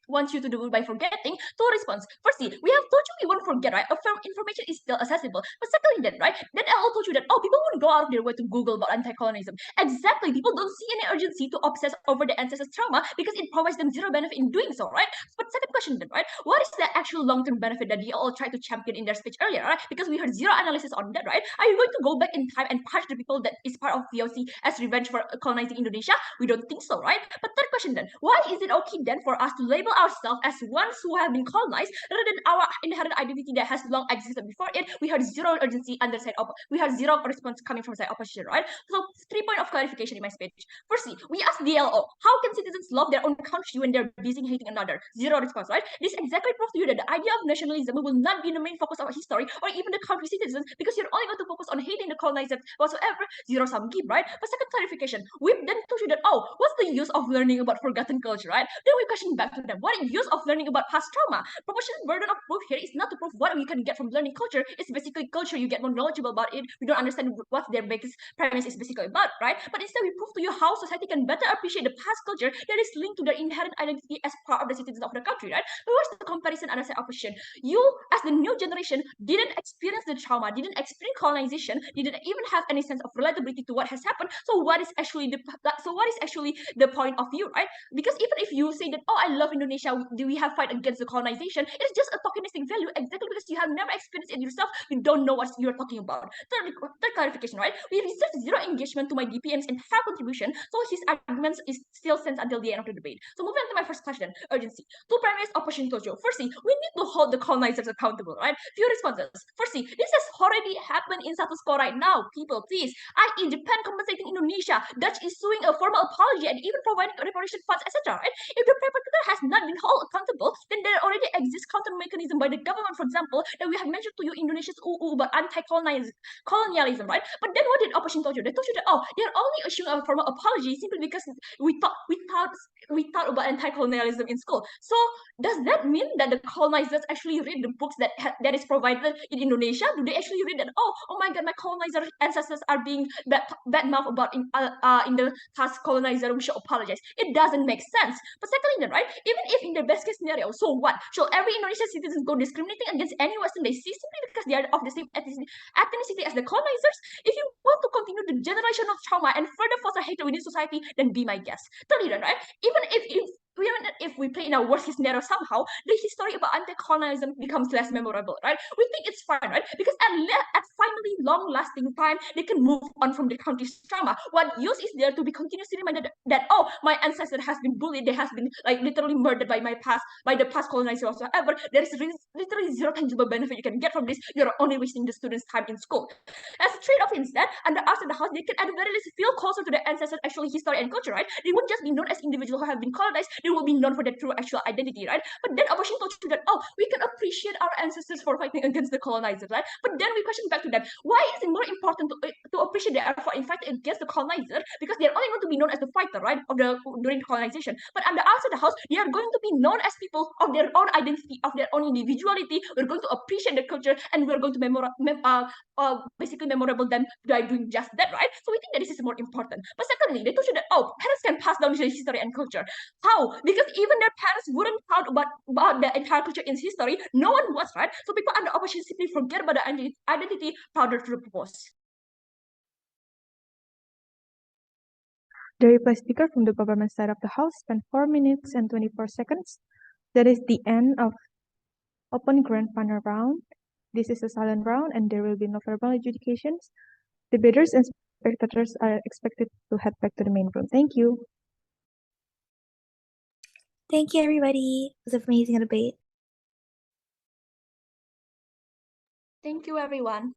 want you to do by forgetting, 2 response. Firstly, we have told you we won't forget, right? Information is still accessible. But secondly, then, right? Then Ella told you that, oh, people won't go out of their way to Google about anti-colonialism. Exactly. People don't see any urgency to obsess over the ancestors' trauma because it provides them zero benefit in doing so, right? But second question then, right? What is the actual long-term benefit that they all tried to champion in their speech earlier, right? Because we heard zero analysis on that, right? Are you going to go back in time and punish the people that is part of VOC as revenge for colonizing Indonesia? We don't think so, right? But third question then, why is it okay then for us to label ourselves as ones who have been colonized rather than our inherent identity that has long existed before it? We had zero urgency under side we had zero response coming from side opposition, right? So 3 points of clarification in my speech. Firstly, we asked DLO, how can citizens love their own country when they're busy hating another? Zero response, right? This exactly proves to you that the idea of nationalism will not be the main focus of our history or even the country citizens because you're only going to focus on hating the colonizers whatsoever. Zero sum game, right? But second clarification, we then told you that, oh, what's the use of learning about forgotten culture, right? Then we question back to them, what is the use of learning about past trauma? Proportionate burden of proof here is not to prove what we can get from learning culture. It's basically culture. You get more knowledgeable about it. We don't understand what their biggest premise is basically about, right? But instead, we prove to you how society can better appreciate the past culture that is linked to their inherent identity as part of the citizens of the country, right? But where's the comparison under side opposition? You, as the new generation, didn't experience the trauma, didn't experience colonization, didn't even have any sense of relatability to what has happened. So what is actually the point of view, right? Because even if you say that, oh, I love Indonesia, do we have fight against the colonization? It is just a tokenistic value exactly because you have never experienced it yourself. You don't know what you're talking about. Third clarification, right? We received zero engagement to my DPM's entire contribution, so his arguments is still stands until the end of the debate. So moving on to my first question, urgency. 2 primaries opposition Tojo. Firstly, we need to hold the colonizers accountable, right? Few responses. Firstly, this has already happened in status quo right now. People, please. i.e. Japan compensating Indonesia, Dutch issuing a formal apology and even providing reparation funds, etc. Right? If the perpetrator has not been held accountable, then there already exists counter mechanism by the government, for example, that we have mentioned to you Indonesia's about anti-colonialism, right? But then what did opposition told you? They told you that, oh, they're only issuing a formal apology simply because we thought about anti-colonialism in school. So does that mean that the colonizers actually read the books that is provided in Indonesia? Do they actually read that, oh my god, my colonizer ancestors are being bad mouth about in the past colonizer, we should apologize? It doesn't make sense. But secondly then, right, even if in the best case scenario, so what? Should every Indonesian citizen go discriminating against any Western they see simply because they are of the same ethnicity as the colonizers? If you want to continue the generational trauma and further foster hatred within society, then be my guest. Thirdly then, right, even if we play in a worst case scenario somehow, the history about anti-colonialism becomes less memorable, right? We think it's fine, right? Because at finally long-lasting time, they can move on from the country's trauma. What use is there to be continuously reminded that, oh, my ancestor has been bullied, they has been like literally murdered by the past colonizer whatsoever. There is literally zero tangible benefit you can get from this. You're only wasting the students' time in school. As a trade-off instead, under us in the house, they can at the very least feel closer to their ancestors' actual history and culture, right? They won't just be known as individuals who have been colonized, they will be known for their true actual identity, right? But then opposition told you that, oh, we can appreciate our ancestors for fighting against the colonizers, right? But then we question back to them, why is it more important to appreciate their effort in fighting against the colonizer? Because they're only going to be known as the fighter, right, during colonization. But under us in the house, they are going to be known as people of their own identity, of their own individuality. We're going to appreciate the culture, and we're going to basically memorable them by doing just that, right? So we think that this is more important. But secondly, they told you that, oh, parents can pass down their history and culture. How? Because even their parents wouldn't count about the entire culture in history. No one was, right? So people under opposition simply forget about the identity powder to propose. The reply speaker from the government side of the House spent 4 minutes and 24 seconds. That is the end of open grand final round. This is a silent round and there will be no verbal adjudications. Debaters and spectators are expected to head back to the main room. Thank you. Thank you, everybody. It was an amazing debate. Thank you, everyone.